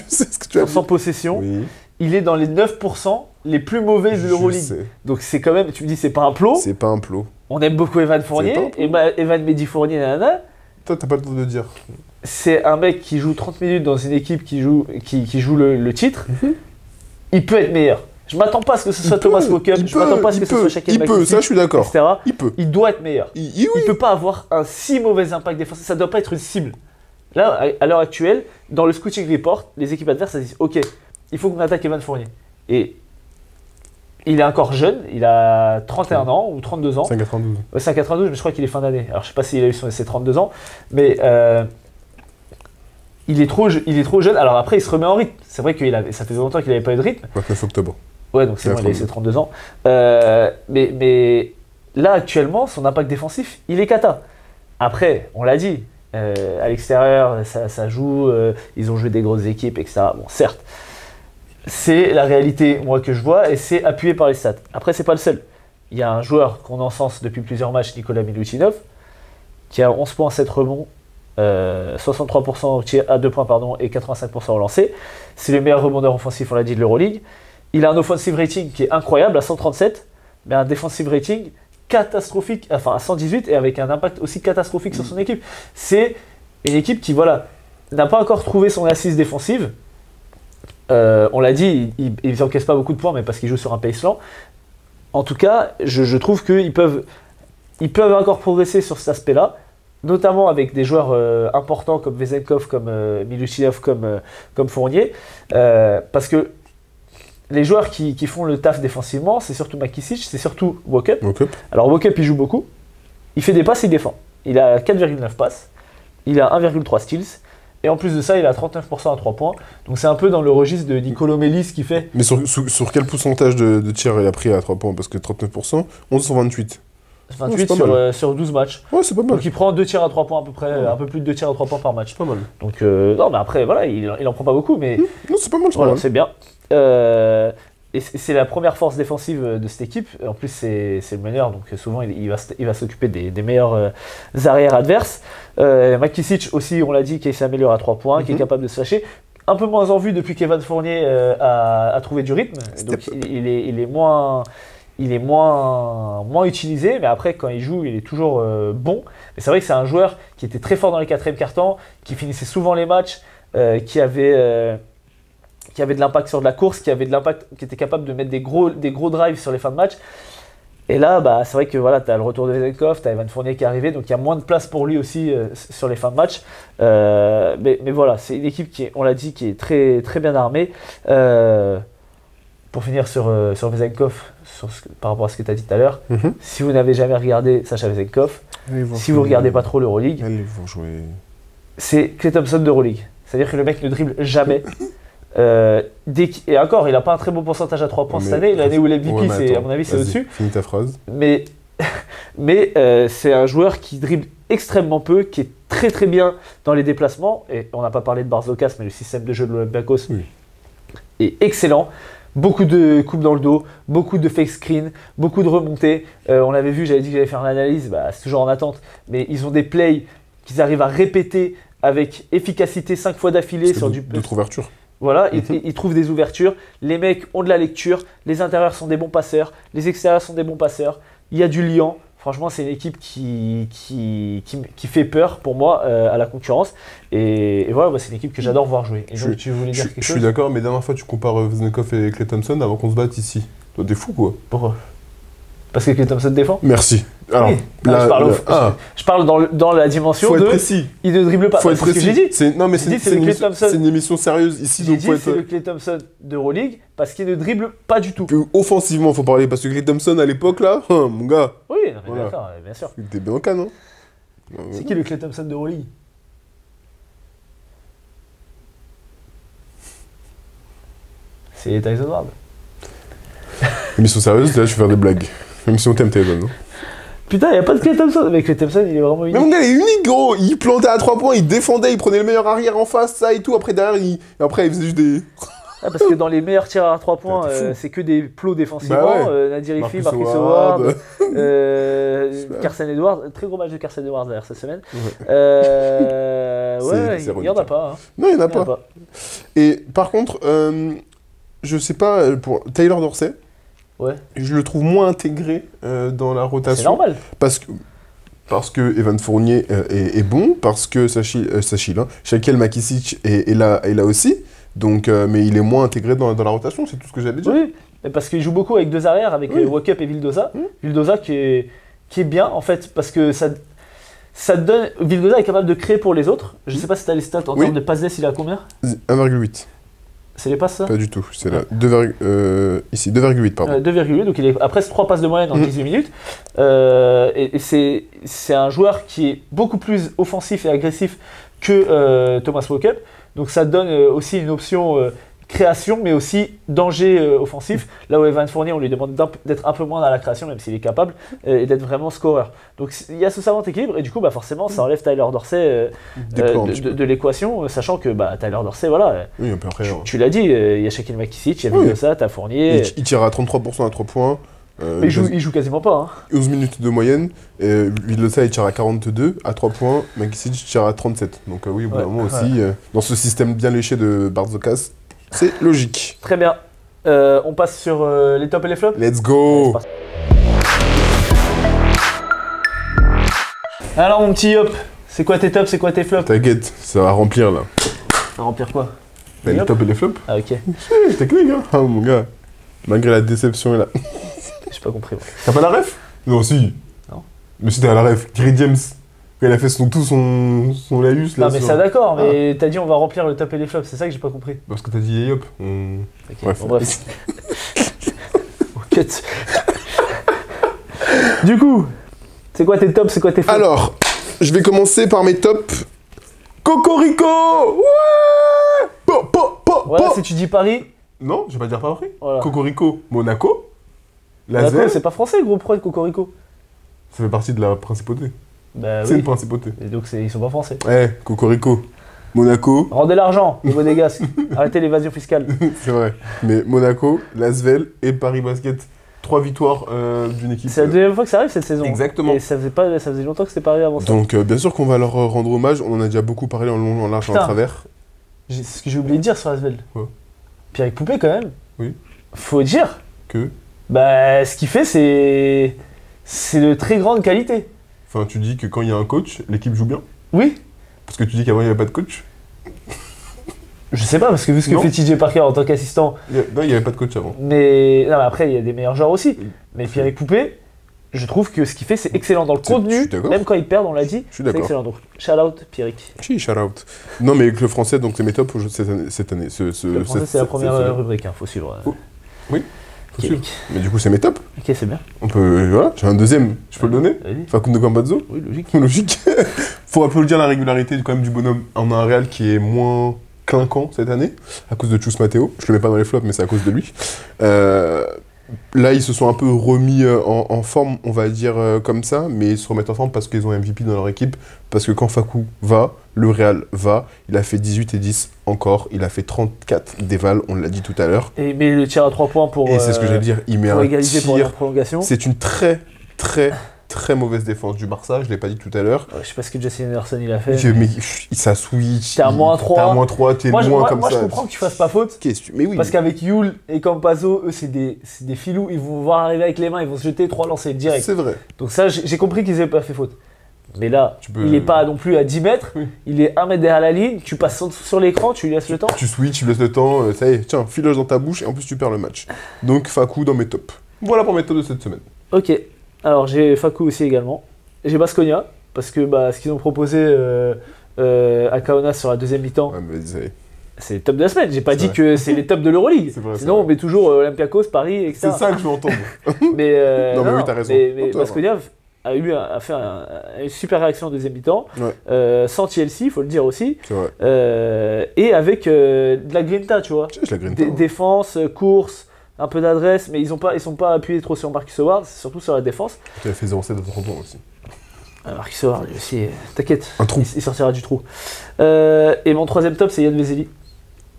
sur 100 possessions. Oui. Il est dans les 9% les plus mauvais de l'Euroleague. Donc c'est quand même, tu me dis, c'est pas un plot.
C'est pas un plot.
On aime beaucoup Evan Fournier, Evan Mehdi Fournier, nanana.
Toi, t'as pas le temps de dire.
C'est un mec qui joue 30 minutes dans une équipe qui joue le titre. Il peut être meilleur. Je m'attends pas à ce que ce soit Thomas Walkup, je m'attends pas à ce que ce soit Shaquille
McDaniels. Il peut, ça je suis d'accord.
etc.
Il peut.
Il doit être meilleur.
Oui.
Il peut pas avoir un si mauvais impact défensif, ça doit pas être une cible. Là, à l'heure actuelle, dans le scouting report, les équipes adverses elles disent ok, il faut qu'on attaque Evan Fournier. Et il est encore jeune, il a 31 ans ou 32 ans.
5,92.
Ouais, 5,92, mais je crois qu'il est fin d'année. Alors je sais pas s'il a eu ses 32 ans, mais il est trop jeune. Alors après, il se remet en rythme. C'est vrai que ça faisait longtemps qu'il n'avait pas eu de rythme.
29 octobre.
Ouais, donc c'est bon, il a eu ses 32 ans. Mais là, actuellement, son impact défensif, il est cata. Après, on l'a dit, à l'extérieur, ça joue, ils ont joué des grosses équipes, etc. Bon, certes, c'est la réalité, moi, que je vois, et c'est appuyé par les stats. Après, c'est pas le seul. Il y a un joueur qu'on encense depuis plusieurs matchs, Nicolas Milutinov, qui a 11 points, 7 rebonds, 63% au tir à 2 points et 85% au lancer. C'est le meilleur rebondeur offensif, on l'a dit, de l'Euroleague. Il a un offensive rating qui est incroyable, à 137, mais un defensive rating catastrophique, enfin à 118, et avec un impact aussi catastrophique sur son équipe. C'est une équipe qui, voilà, n'a pas encore trouvé son assise défensive. On l'a dit, ils n'encaissent pas beaucoup de points, mais parce qu'ils jouent sur un pace lent. En tout cas, je trouve qu'ils peuvent encore progresser sur cet aspect-là, notamment avec des joueurs importants comme Vezenkov, comme Milutinov, comme Fournier, parce que les joueurs qui font le taf défensivement, c'est surtout McKissic, c'est surtout Walkup. Alors Walkup, il joue beaucoup, il fait des passes, il défend. Il a 4,9 passes, il a 1,3 steals, et en plus de ça, il a 39% à 3 points. Donc c'est un peu dans le registre de Nicolo Mellis qui fait...
Mais sur quel pourcentage de tirs il a pris à 3 points? Parce que 39%, 11 sur 28.
28 sur 12 matchs.
Ouais, c'est pas mal.
Donc il prend 2 tirs à 3 points à peu près, un peu plus de 2 tirs à 3 points par match.
Pas mal.
Donc non, mais après, voilà, il en prend pas beaucoup, mais...
Non, c'est pas mal,
voilà, c'est bien. Et c'est la première force défensive de cette équipe. En plus, c'est le meneur, donc souvent il va s'occuper des meilleurs arrières adverses. McKissic aussi, on l'a dit, qui s'améliore à 3 points, qui est capable de se lâcher. Un peu moins en vue depuis qu'Evan Fournier a trouvé du rythme. Donc il est moins utilisé, mais après, quand il joue, il est toujours bon. Mais c'est vrai que c'est un joueur qui était très fort dans les quatrièmes quart-temps, qui finissait souvent les matchs, qui avait de l'impact sur de la course, qui était capable de mettre des gros drives sur les fins de match. Et là, c'est vrai que voilà, tu as le retour de Vezenkov, tu as Evan Fournier qui est arrivé, donc il y a moins de place pour lui aussi sur les fins de match. Mais voilà, c'est une équipe qui, on l'a dit, qui est très, très bien armée. Pour finir sur Vezenkov, par rapport à ce que tu as dit tout à l'heure, si vous n'avez jamais regardé Sacha Vezenkov, si vous ne regardez pas trop l'Euroleague, c'est Klay Thompson d'Euroleague. C'est-à-dire que le mec ne dribble jamais. Et encore, il n'a pas un très bon pourcentage à 3 points cette année. L'année où l'MVP, à mon avis, c'est au-dessus.
Finis ta phrase.
Mais c'est un joueur qui dribble extrêmement peu, qui est très très bien dans les déplacements. Et on n'a pas parlé de Barzokas, mais le système de jeu de l'Olympiakos est excellent. Beaucoup de coupes dans le dos, beaucoup de fake screen, beaucoup de remontées. On l'avait vu, j'avais dit que j'allais faire l'analyse, c'est toujours en attente. Mais ils ont des plays qu'ils arrivent à répéter avec efficacité 5 fois d'affilée sur
d'autres ouvertures.
Voilà, ils trouvent des ouvertures. Les mecs ont de la lecture. Les intérieurs sont des bons passeurs. Les extérieurs sont des bons passeurs. Il y a du liant. Franchement, c'est une équipe qui fait peur pour moi à la concurrence. Et voilà, c'est une équipe que j'adore voir jouer. Et donc, tu voulais dire quelque chose ?
Je suis d'accord, mais dernière fois, tu compares Vezenkov et Klay Thompson avant qu'on se batte ici. Toi, t'es fou, quoi.
Pourquoi ? Parce que Klay Thompson défend ?
Merci. Alors,
oui. Je parle dans la dimension
faut
de...
être précis.
Il ne dribble pas.
Faut être précis.
C'est ce que j'ai dit.
Non, mais c'est une émission sérieuse ici.
J'ai dit c'est le Klay Thompson d'Euroleague parce qu'il ne dribble pas du tout.
Offensivement, il faut parler. Parce que Klay Thompson, à l'époque, là, mon gars...
Oui, non, mais voilà. D'accord, bien sûr.
T'es bien en canne, hein.
C'est qui le Klay Thompson d'Euroleague ? C'est Tyson Ward.
Émission sérieuse, là, je vais faire des blagues. Émission thème Tyson, hein.
Putain, il a pas de Klay Thompson. Mais Klay Thompson, il est vraiment unique.
Mais mon gars, il est unique, gros. Il plantait à 3 points, il défendait, il prenait le meilleur arrière en face, ça et tout. Après, derrière, il faisait juste des...
Parce que dans les meilleurs tireurs à 3 points, c'est que des plots défensivement. Nadir Iffi, Marcus Howard, Carson Edwards. Très gros match de Carson Edwards d'ailleurs cette semaine. Il n'y en a pas. Hein.
Non, il n'y en a pas. Et par contre, je sais pas, pour Tyler Dorsey, je le trouve moins intégré dans la rotation.
C'est normal.
Parce que Evan Fournier est bon, parce que Shaquille McKissic est là aussi. Donc, mais il est moins intégré dans la rotation, c'est tout ce que j'allais dire.
Oui, parce qu'il joue beaucoup avec deux arrières, avec Wakup et Vildoza. Vildoza qui est bien en fait, parce que ça donne. Vildoza est capable de créer pour les autres. Je sais pas si tu as les stats en termes de passes d'ess, il a combien?
1,8.
C'est les passes ça?
Pas du tout, c'est là. Ici, 2,8 pardon.
2,8, donc il est à presque 3 passes de moyenne en 18 minutes. Et c'est un joueur qui est beaucoup plus offensif et agressif que Thomas Wakup. Donc ça donne aussi une option création, mais aussi danger offensif. Là où Evan Fournier, on lui demande d'être un peu moins dans la création, même s'il est capable, et d'être vraiment scoreur. Donc il y a ce savant équilibre, et du coup, forcément, ça enlève Tyler Dorsey de l'équation, sachant que Tyler Dorsey, voilà,
oui, un peu après,
tu l'as dit, il y a Shaquille McKissic, il y a Vildoza, t'as Fournier.
Il tire à 33% à 3 points.
Mais il joue quasiment pas.
11 minutes de moyenne. Vildoza il tire à 42 à 3 points. McKissic tire à 37. Donc oui, au bout d'un moment aussi, dans ce système bien léché de Barzokas, c'est logique.
Très bien. On passe sur les tops et les flops.
Let's go.
Alors mon petit Hop, c'est quoi tes tops, c'est quoi tes flops?
T'inquiète, ça va remplir là.
Ça va remplir quoi?
Les tops et les flops.
Ah ok.
Technique hein. Ah mon gars. Malgré la déception là.
J'ai pas compris.
T'as pas la ref? Non, si.
Non.
Mais si t'as la ref, Gary James, quand il a fait son laïus là.
Non, mais ça d'accord, mais t'as dit on va remplir le top et les flops, c'est ça que j'ai pas compris.
Parce que t'as dit hop.
Okay.
Bref.
Bon, bref. Cut. Du coup, c'est quoi tes tops, c'est quoi tes flops?
Alors, je vais commencer par mes tops. Cocorico. Ouais.
Voilà, si tu dis Paris.
Non, je vais pas dire Paris.
Voilà.
Cocorico, Monaco.
Monaco, c'est pas français, gros, pourquoi Cocorico?
Ça fait partie de la principauté.
Bah,
c'est une principauté.
Et donc ils sont pas français.
Ouais, Cocorico, Monaco.
Rendez l'argent, les monégasques. Arrêtez l'évasion fiscale.
C'est vrai. Mais Monaco, Lasvel et Paris Basket. 3 victoires d'une équipe.
C'est la deuxième fois que ça arrive cette saison.
Exactement.
Et ça faisait longtemps que c'était pas arrivé avant ça.
Donc bien sûr qu'on va leur rendre hommage. On en a déjà beaucoup parlé en long, en large, en travers.
C'est ce que j'ai oublié de dire sur Lasvel.
Ouais.
Pierre Poupée quand même.
Oui.
Faut dire
que
ce qu'il fait c'est de très grande qualité.
Enfin, tu dis que quand il y a un coach, l'équipe joue bien?
Oui.
Parce que tu dis qu'avant il n'y avait pas de coach?
Je sais pas, parce que vu ce que fait TJ Parker en tant qu'assistant.
Non, il n'y avait pas de coach avant.
Mais non, mais après, il y a des meilleurs joueurs aussi. Mais Pierre Poupée, je trouve que ce qu'il fait, c'est excellent dans le contenu. Même quand il perd, on l'a dit. C'est excellent. Donc, shout out, Pierrick.
Si, shout out. Non, mais avec le français, donc c'est mes tops cette année.
Le français, c'est la première rubrique, faut suivre.
Oui. Faut suivre. Mais du coup, c'est mes tops.
Ok, c'est bien.
On peut. Voilà, j'ai un deuxième. Je peux le donner? Facundo Campazzo.
Oui, logique.
Logique. Faut applaudir la régularité quand même du bonhomme. On a un Real qui est moins clinquant cette année, à cause de Chus Matteo. Je le mets pas dans les flops, mais c'est à cause de lui. Là, ils se sont un peu remis en forme, on va dire comme ça, mais ils se remettent en forme parce qu'ils ont un MVP dans leur équipe. Parce que quand Facu va, le Real va. Il a fait 18 et 10 encore. Il a fait 34 déval, on l'a dit tout à l'heure.
Et mais le tir à 3 points pour.
Et c'est ce que j'allais dire. Il met
pour
un
égaliser
tir.
pour la prolongation.
C'est une très mauvaise défense du Barça, je l'ai pas dit tout à l'heure.
Je sais pas ce que Jesse Anderson il a fait.
Mais ça switch.
T'es à moins 3.
T'es à moins 3, t'es loin comme ça.
Moi je comprends que tu fasses pas faute.
Mais oui.
Parce qu'avec Yul et Campazzo, eux c'est des filous, ils vont voir arriver avec les mains, ils vont se jeter 3 lancers direct.
C'est vrai.
Donc ça, j'ai compris qu'ils avaient pas fait faute. Mais là, il est pas non plus à 10 mètres, il est 1 mètre derrière la ligne, tu passes sur l'écran, tu lui laisses le temps.
Tu switches, tu laisses le temps, ça y est, tiens, filoche dans ta bouche et en plus tu perds le match. Donc Facu dans mes tops. Voilà pour mes tops de cette semaine.
Ok, alors j'ai Facu aussi également. J'ai Baskonia, parce que ce qu'ils ont proposé à Kaunas sur la deuxième mi-temps, c'est le top de la semaine. J'ai pas dit que c'est les tops de l'Eurolegue. Sinon, on met toujours Olympiakos, Paris, etc.
C'est ça que je veux entendre.
mais
non, mais oui, t'as raison.
Mais Baskonia a fait une super réaction en deuxième mi-temps, sans TLC, il faut le dire aussi, et avec de la grinta, tu vois. Défense, course, un peu d'adresse, mais ils sont pas appuyés trop sur Marcus Howard, c'est surtout sur la défense.
Tu as fait 0,7 de 30 points aussi.
Marcus Howard, lui aussi, t'inquiète,
un trou.
Il sortira du trou. Et mon troisième top, c'est Yann Vezeli.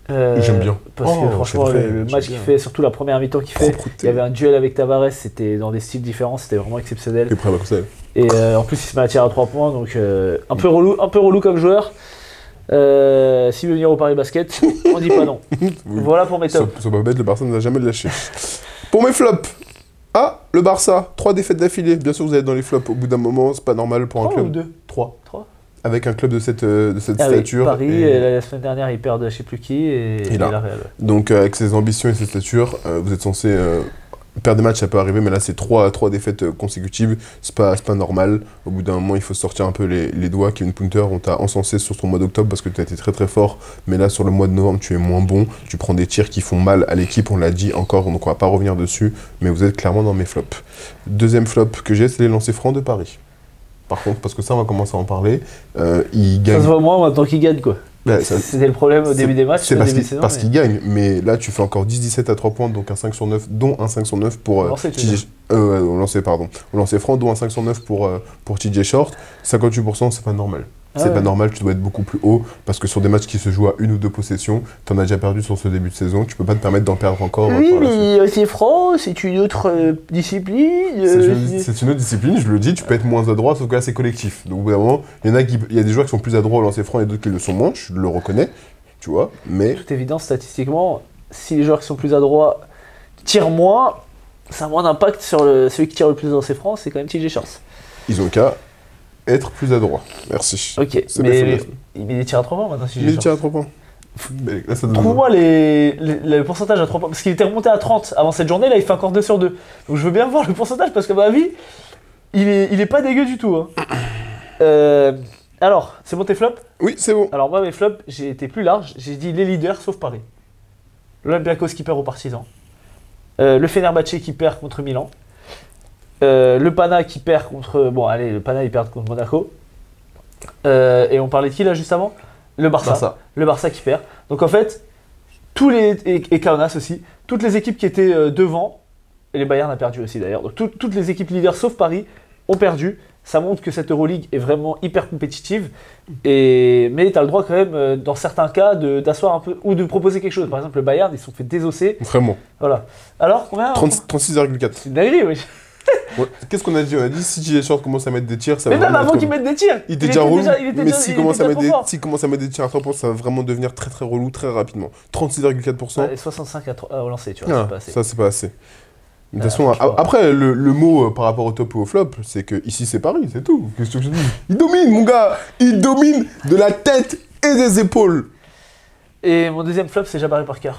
J'aime bien.
Parce que franchement, le match qu'il fait, surtout la première mi-temps qu'il fait, il y avait un duel avec Tavares, c'était dans des styles différents, c'était vraiment exceptionnel. Et en plus, il se met à tirer à 3 points, donc un peu relou comme joueur. S'il veut venir au Paris Basket, on dit pas non. Voilà pour mes tops.
Sois pas bête, le Barça ne nous a jamais lâché. Pour mes flops, le Barça, 3 défaites d'affilée. Bien sûr, vous allez dans les flops. Au bout d'un moment, c'est pas normal pour un club.
3 ou 2
3. avec un club de cette
Ah oui,
stature.
Paris,
et-
et la semaine dernière, ils perdent je sais plus qui, et
là.
la Real.
Donc avec ses ambitions et ses statures, vous êtes censé perdre des matchs, ça peut arriver, mais là c'est trois défaites consécutives, c'est pas normal. Au bout d'un moment, il faut sortir un peu les doigts. Kevin Punter, on t'a encensé sur ton mois d'octobre parce que tu as été très très fort, mais là sur le mois de novembre, tu es moins bon. Tu prends des tirs qui font mal à l'équipe, on l'a dit encore, donc on va pas revenir dessus, mais vous êtes clairement dans mes flops. Deuxième flop que j'ai, c'est les lancers francs de Paris. Par contre, parce que ça, on va commencer à en parler, ils
Ça
gagnent.
se voit moins maintenant qu'ils gagnent, quoi.
Bah, ça-
C'était le problème au début des matchs,
C'est
au
parce
début
qu'ils
de saison.
qu'ils gagnent, mais là tu fais encore 10-17 à 3 points, donc un 5 sur 9, dont un 5 sur 9 pour
Lancer, tu veux
TJ. Au lancer, pardon. Au lancer franc, dont un 5 sur 9 pour TJ Short. 58%, c'est pas normal.
Ah
C'est
ouais.
pas normal, tu dois être beaucoup plus haut, parce que sur des matchs qui se jouent à une ou deux possessions, t'en as déjà perdu sur ce début de saison, tu peux pas te permettre d'en perdre encore.
Oui,
par la suite.
mais c'est franc, c'est une autre discipline.
C'est une autre discipline, je le dis, tu peux être moins adroit, sauf que là c'est collectif. Donc au bout d'un moment, il y a des joueurs qui sont plus adroits au lancer franc et d'autres qui le sont moins, je le reconnais, tu vois, mais
Toute évidence, statistiquement, si les joueurs qui sont plus adroits tirent moins, ça a moins d'impact sur celui qui tire le plus dans ses francs, c'est quand même TJ Shorts.
ils ont qu'à être plus adroits. Merci.
Ok,
C'est
mais
bien fait.
il met des tirs à 3 points maintenant, TJ
Il
Shorts.
tire à 3 points. Mais là, ça donne-
Trouve-moi le pourcentage à 3 points, parce qu'il était remonté à 30 avant cette journée, là il fait encore 2 sur 2. Donc je veux bien voir le pourcentage, parce qu'à mon avis, il est pas dégueu du tout. Hein. Alors, c'est bon tes flops?
Oui, c'est bon.
Alors moi mes flops, j'ai été plus large, j'ai dit les leaders sauf Paris. L'Olympiakos qui perd aux Partisans. Le Fenerbahçe qui perd contre Milan. Le Pana qui perd contre... Bon allez, le Pana ils perdent contre Monaco. Et on parlait de qui là juste avant? Le Barça.
Barça.
Le Barça qui perd. Donc en fait, et Kaunas aussi, toutes les équipes qui étaient devant, et les Bayern a perdu aussi d'ailleurs, donc toutes les équipes leaders sauf Paris ont perdu. Ça montre que cette Euroleague est vraiment hyper compétitive. Mais tu as le droit quand même, dans certains cas, d'asseoir un peu ou de proposer quelque chose. Par exemple, le Bayern, ils se sont fait désosser.
Vraiment.
Voilà. Alors, combien?
36,4.
C'est une dinguerie, oui.
Ouais. Qu'est-ce qu'on a dit? On a dit si TJ Short commence à mettre des tirs, ça
Mais
va
même
vraiment
avant
être
qu'ils mettent des tirs.
Il était déjà relou,
il était
mais
déjà-
s'il
il
commence,
était
à
déjà
mettre
trop fort.
s'il commence à mettre des tirs à 3 points, ça va vraiment devenir très très relou très rapidement. 36,4%.
Ouais, 65 au lancer, tu vois,
Ah,
c'est pas assez.
ça, c'est pas assez. De toute
Ah,
façon,
franchement.
après, le mot par rapport au top ou au flop, c'est que ici c'est Paris, c'est tout. Qu'est-ce que je te dis? Il domine, mon gars. Il domine de la tête et des épaules.
Et mon deuxième flop, c'est Jabari Parker.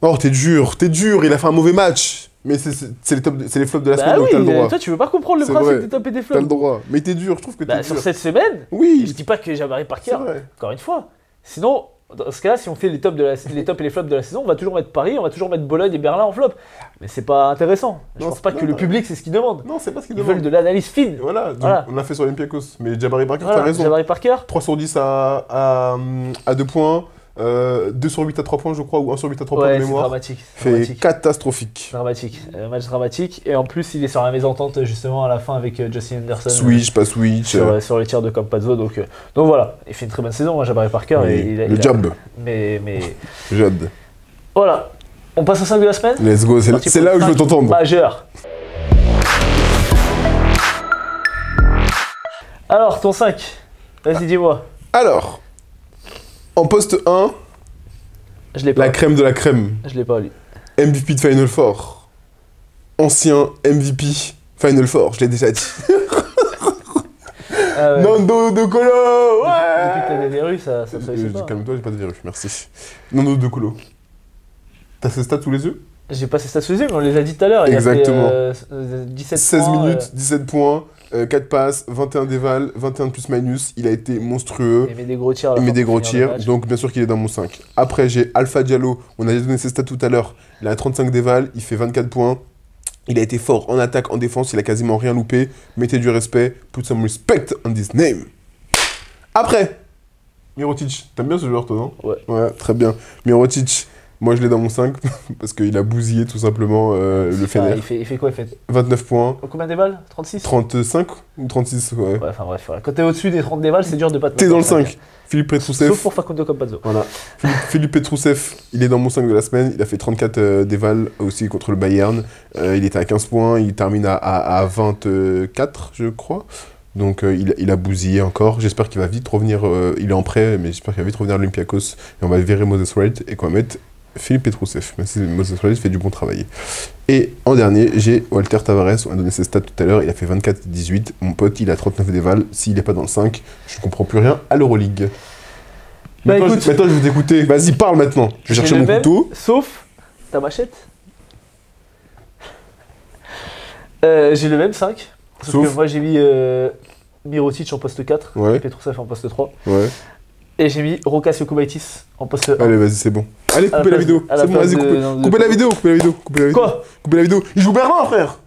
Oh, t'es dur. Il a fait un mauvais match. Mais c'est les flops de la semaine,
Bah
donc t'as le
oui,
droit.
toi tu veux pas comprendre le
C'est
principe
vrai.
des top et des
T'as le
flops.
droit. Mais t'es dur, je trouve que t'es
Bah,
dur.
sur cette semaine, je
Oui,
dis pas que Jabari
c'est
Parker,
vrai.
encore une fois. Sinon, dans ce cas-là, si on fait les tops et les flops de la saison, on va toujours mettre Paris, on va toujours mettre Bologne et Berlin en flop. Mais c'est pas intéressant. Je
Non,
pense pas
c'est
que
pas
le public c'est ce qu'il demande.
Non, c'est pas ce qu'il
Ils
demande.
veulent de l'analyse fine.
Voilà, donc
Voilà.
on l'a fait sur Olympiakos. Mais Jabari Parker,
Voilà,
t'as raison.
Jabari Parker,
3 sur 10 à 2 points, 2 sur 8 à 3 points, je crois, ou 1 sur 8 à 3 points
ouais,
de
c'est
mémoire.
dramatique.
Fait
Dramatique.
catastrophique.
Dramatique. Match dramatique. Et en plus, il est sur la mésentente justement à la fin avec Justin Anderson.
Switch, pas switch.
Sur les tirs de Campazzo. Donc voilà, il fait une très bonne saison, hein, Jabari Parker.
oui,
et
le job,
Mais
Jade.
voilà. On passe au 5 de la semaine.
Let's go,
Parti
c'est
pour
là où
le
je veux
5
t'entendre.
Majeur. Alors, ton 5. Vas-y, dis-moi.
Alors, en poste 1,
Je l'ai pas.
la crème de la crème.
Je l'ai pas lu.
MVP de Final Four. Ancien MVP Final Four, je l'ai déjà dit.
Ah ouais.
Nando De Colo,
Depuis que t'as
ouais.
des verrues, ça se réussit pas.
Calme-toi, j'ai pas de verrue, merci. Nando De Colo. T'as ses stats sous les yeux?
J'ai pas ses stats sous les yeux, mais on les a dit tout à l'heure.
Exactement.
Il a fait 17
16
points,
minutes, 17 points, 4 passes, 21 déval, 21 de plus minus. Il a été monstrueux.
Il met des gros tirs. à la
Il
fin
met des
pour
gros
finir le
tirs,
match.
donc bien sûr qu'il est dans mon 5. Après, j'ai Alpha Diallo, on a donné ses stats tout à l'heure. Il a 35 déval, il fait 24 points. Il a été fort en attaque, en défense, il a quasiment rien loupé. Mettez du respect, put some respect on this name. Après, Mirotic, t'aimes bien ce joueur toi, non?
Ouais.
Ouais, très bien. Mirotic, moi je l'ai dans mon 5 parce qu'il a bousillé tout simplement le
Ah,
Fener.
il fait quoi? Il fait
29 points,
combien des balles? 36?
35 ou 36, ouais.
Ouais, enfin bref, voilà. Quand t'es au-dessus des 30 des balles, c'est dur de pas te
T'es
mettre
dans le
cinq.
5. Philippe Petrousev.
Sauf pour Facundo Campazzo.
Voilà. Philippe Petrousev, il est dans mon 5 de la semaine. Il a fait 34 déval aussi contre le Bayern. Il était à 15 points. Il termine à 24, je crois. Donc il a bousillé encore. J'espère qu'il va vite revenir. Il est en prêt, mais j'espère qu'il va vite revenir à l'Olympiakos. Et on va virer Moses Wright et qu'on va mettre Philippe Petrousev, même si Moses Floyd fait du bon travail. Et en dernier, j'ai Walter Tavares, on a donné ses stats tout à l'heure, il a fait 24-18. Mon pote, il a 39 déval. S'il n'est pas dans le 5, je ne comprends plus rien à l'Euroleague.
Bah
Maintenant,
écoute,
maintenant, je vais t'écouter. Vas-y, parle maintenant. Je vais chercher
j'ai
mon
le même,
couteau.
Sauf ta machette. J'ai le même 5. Sauf que
Sauf
moi j'ai mis Mirotic en poste 4,
Ouais.
Petrousev en poste 3.
Ouais.
Et j'ai mis Rokas Jokubaitis en poste 1.
Allez, vas-y, c'est bon. Allez,
À la
coupez la
place
vidéo.
de- à la
C'est bon,
place
vas-y,
de- non, de-
coupez la vidéo. Coupez la vidéo. Coupez la vidéo.
Quoi?
Coupez la vidéo. Il joue Berlin, frère.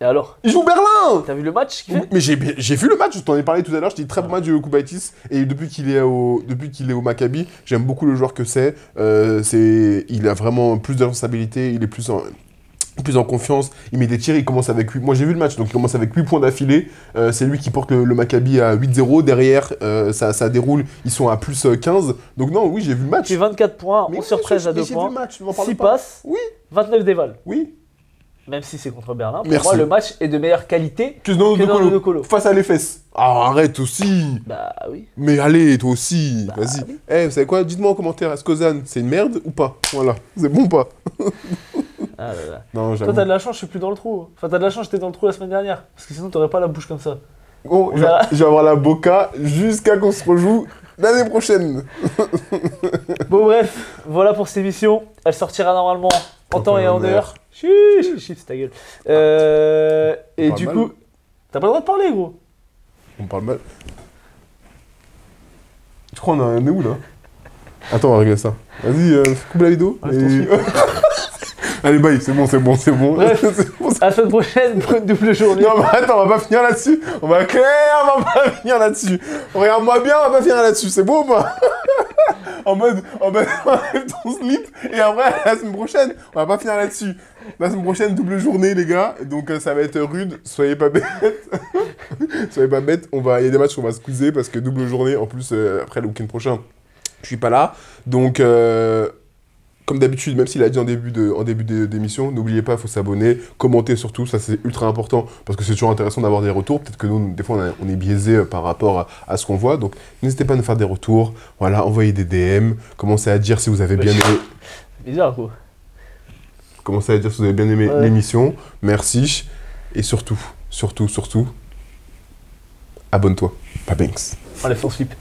Et alors?
Il joue Berlin.
T'as vu le match qu'il fait?
Mais j'ai vu le match, je t'en ai parlé tout à l'heure, je t'ai dit très bon match de Kubaitis, et depuis qu'il est au Maccabi, j'aime beaucoup le joueur que c'est. Il a vraiment plus de responsabilité, il est plus en confiance, il met des tirs, il commence avec 8... Moi j'ai vu le match, donc il commence avec 8 points d'affilée, c'est lui qui porte le Maccabi à 8-0, derrière ça déroule, ils sont à plus 15, donc non, oui j'ai vu le match.
Il fait 24 points,
Mais
11 sur
oui,
13 à
mais
2
j'ai vu
points,
le match, tu m'en parles
6
pas.
passes,
Oui,
29 déval.
oui.
Même si c'est contre Berlin, pour
Merci.
moi le match est de meilleure qualité
Que dans
que dans
le
le Colo.
face à les fesses. Ah arrête aussi.
Bah oui.
Mais allez, toi aussi,
Bah,
vas-y.
oui.
Eh, vous savez quoi? Dites-moi en commentaire, est-ce qu'Ozan, c'est une merde ou pas? Voilà, c'est bon ou pas?
Ah là là.
Non,
Toi
j'avoue.
t'as de la chance, je suis plus dans le trou. Enfin t'as de la chance, j'étais dans le trou la semaine dernière. Parce que sinon t'aurais pas la bouche comme ça.
Bon, je vais avoir la boca jusqu'à qu'on se rejoue l'année prochaine.
Bon bref, voilà pour cette émission. Elle sortira normalement en temps et en heure. Chiche, ta gueule. Et
parle
du
mal.
coup, t'as pas le droit de parler gros.
On parle mal. Je crois on est où là? Attends, on va régler ça. Vas-y, coupe la vidéo.
Ouais,
et- Allez, bye, c'est bon.
Bref.
C'est bon,
À la semaine prochaine pour une double journée.
Non, mais attends, on va pas finir là-dessus. On va clairement pas finir là-dessus. Regarde-moi bien, on va pas finir là-dessus. C'est bon ou pas? En mode, enlève ton slip et après, la semaine prochaine, on va pas finir là-dessus. La semaine prochaine, double journée, les gars. Donc, ça va être rude. Soyez pas bêtes. Soyez pas bêtes. Il y a des matchs qu'on va squeezer parce que double journée. En plus, après le week-end prochain, je suis pas là. Donc, comme d'habitude, même s'il a dit en début d'émission, n'oubliez pas, il faut s'abonner, commenter surtout, ça c'est ultra important parce que c'est toujours intéressant d'avoir des retours. Peut-être que nous, des fois, on est biaisé par rapport à ce qu'on voit. Donc, n'hésitez pas à nous faire des retours. Voilà, envoyez des DM, commencez à dire si vous avez bien aimé.
Bizarre quoi.
Commencez à dire si vous avez bien aimé
Ouais.
l'émission. Merci. Et surtout, abonne-toi. Pas Banks.
Enlève ton slip.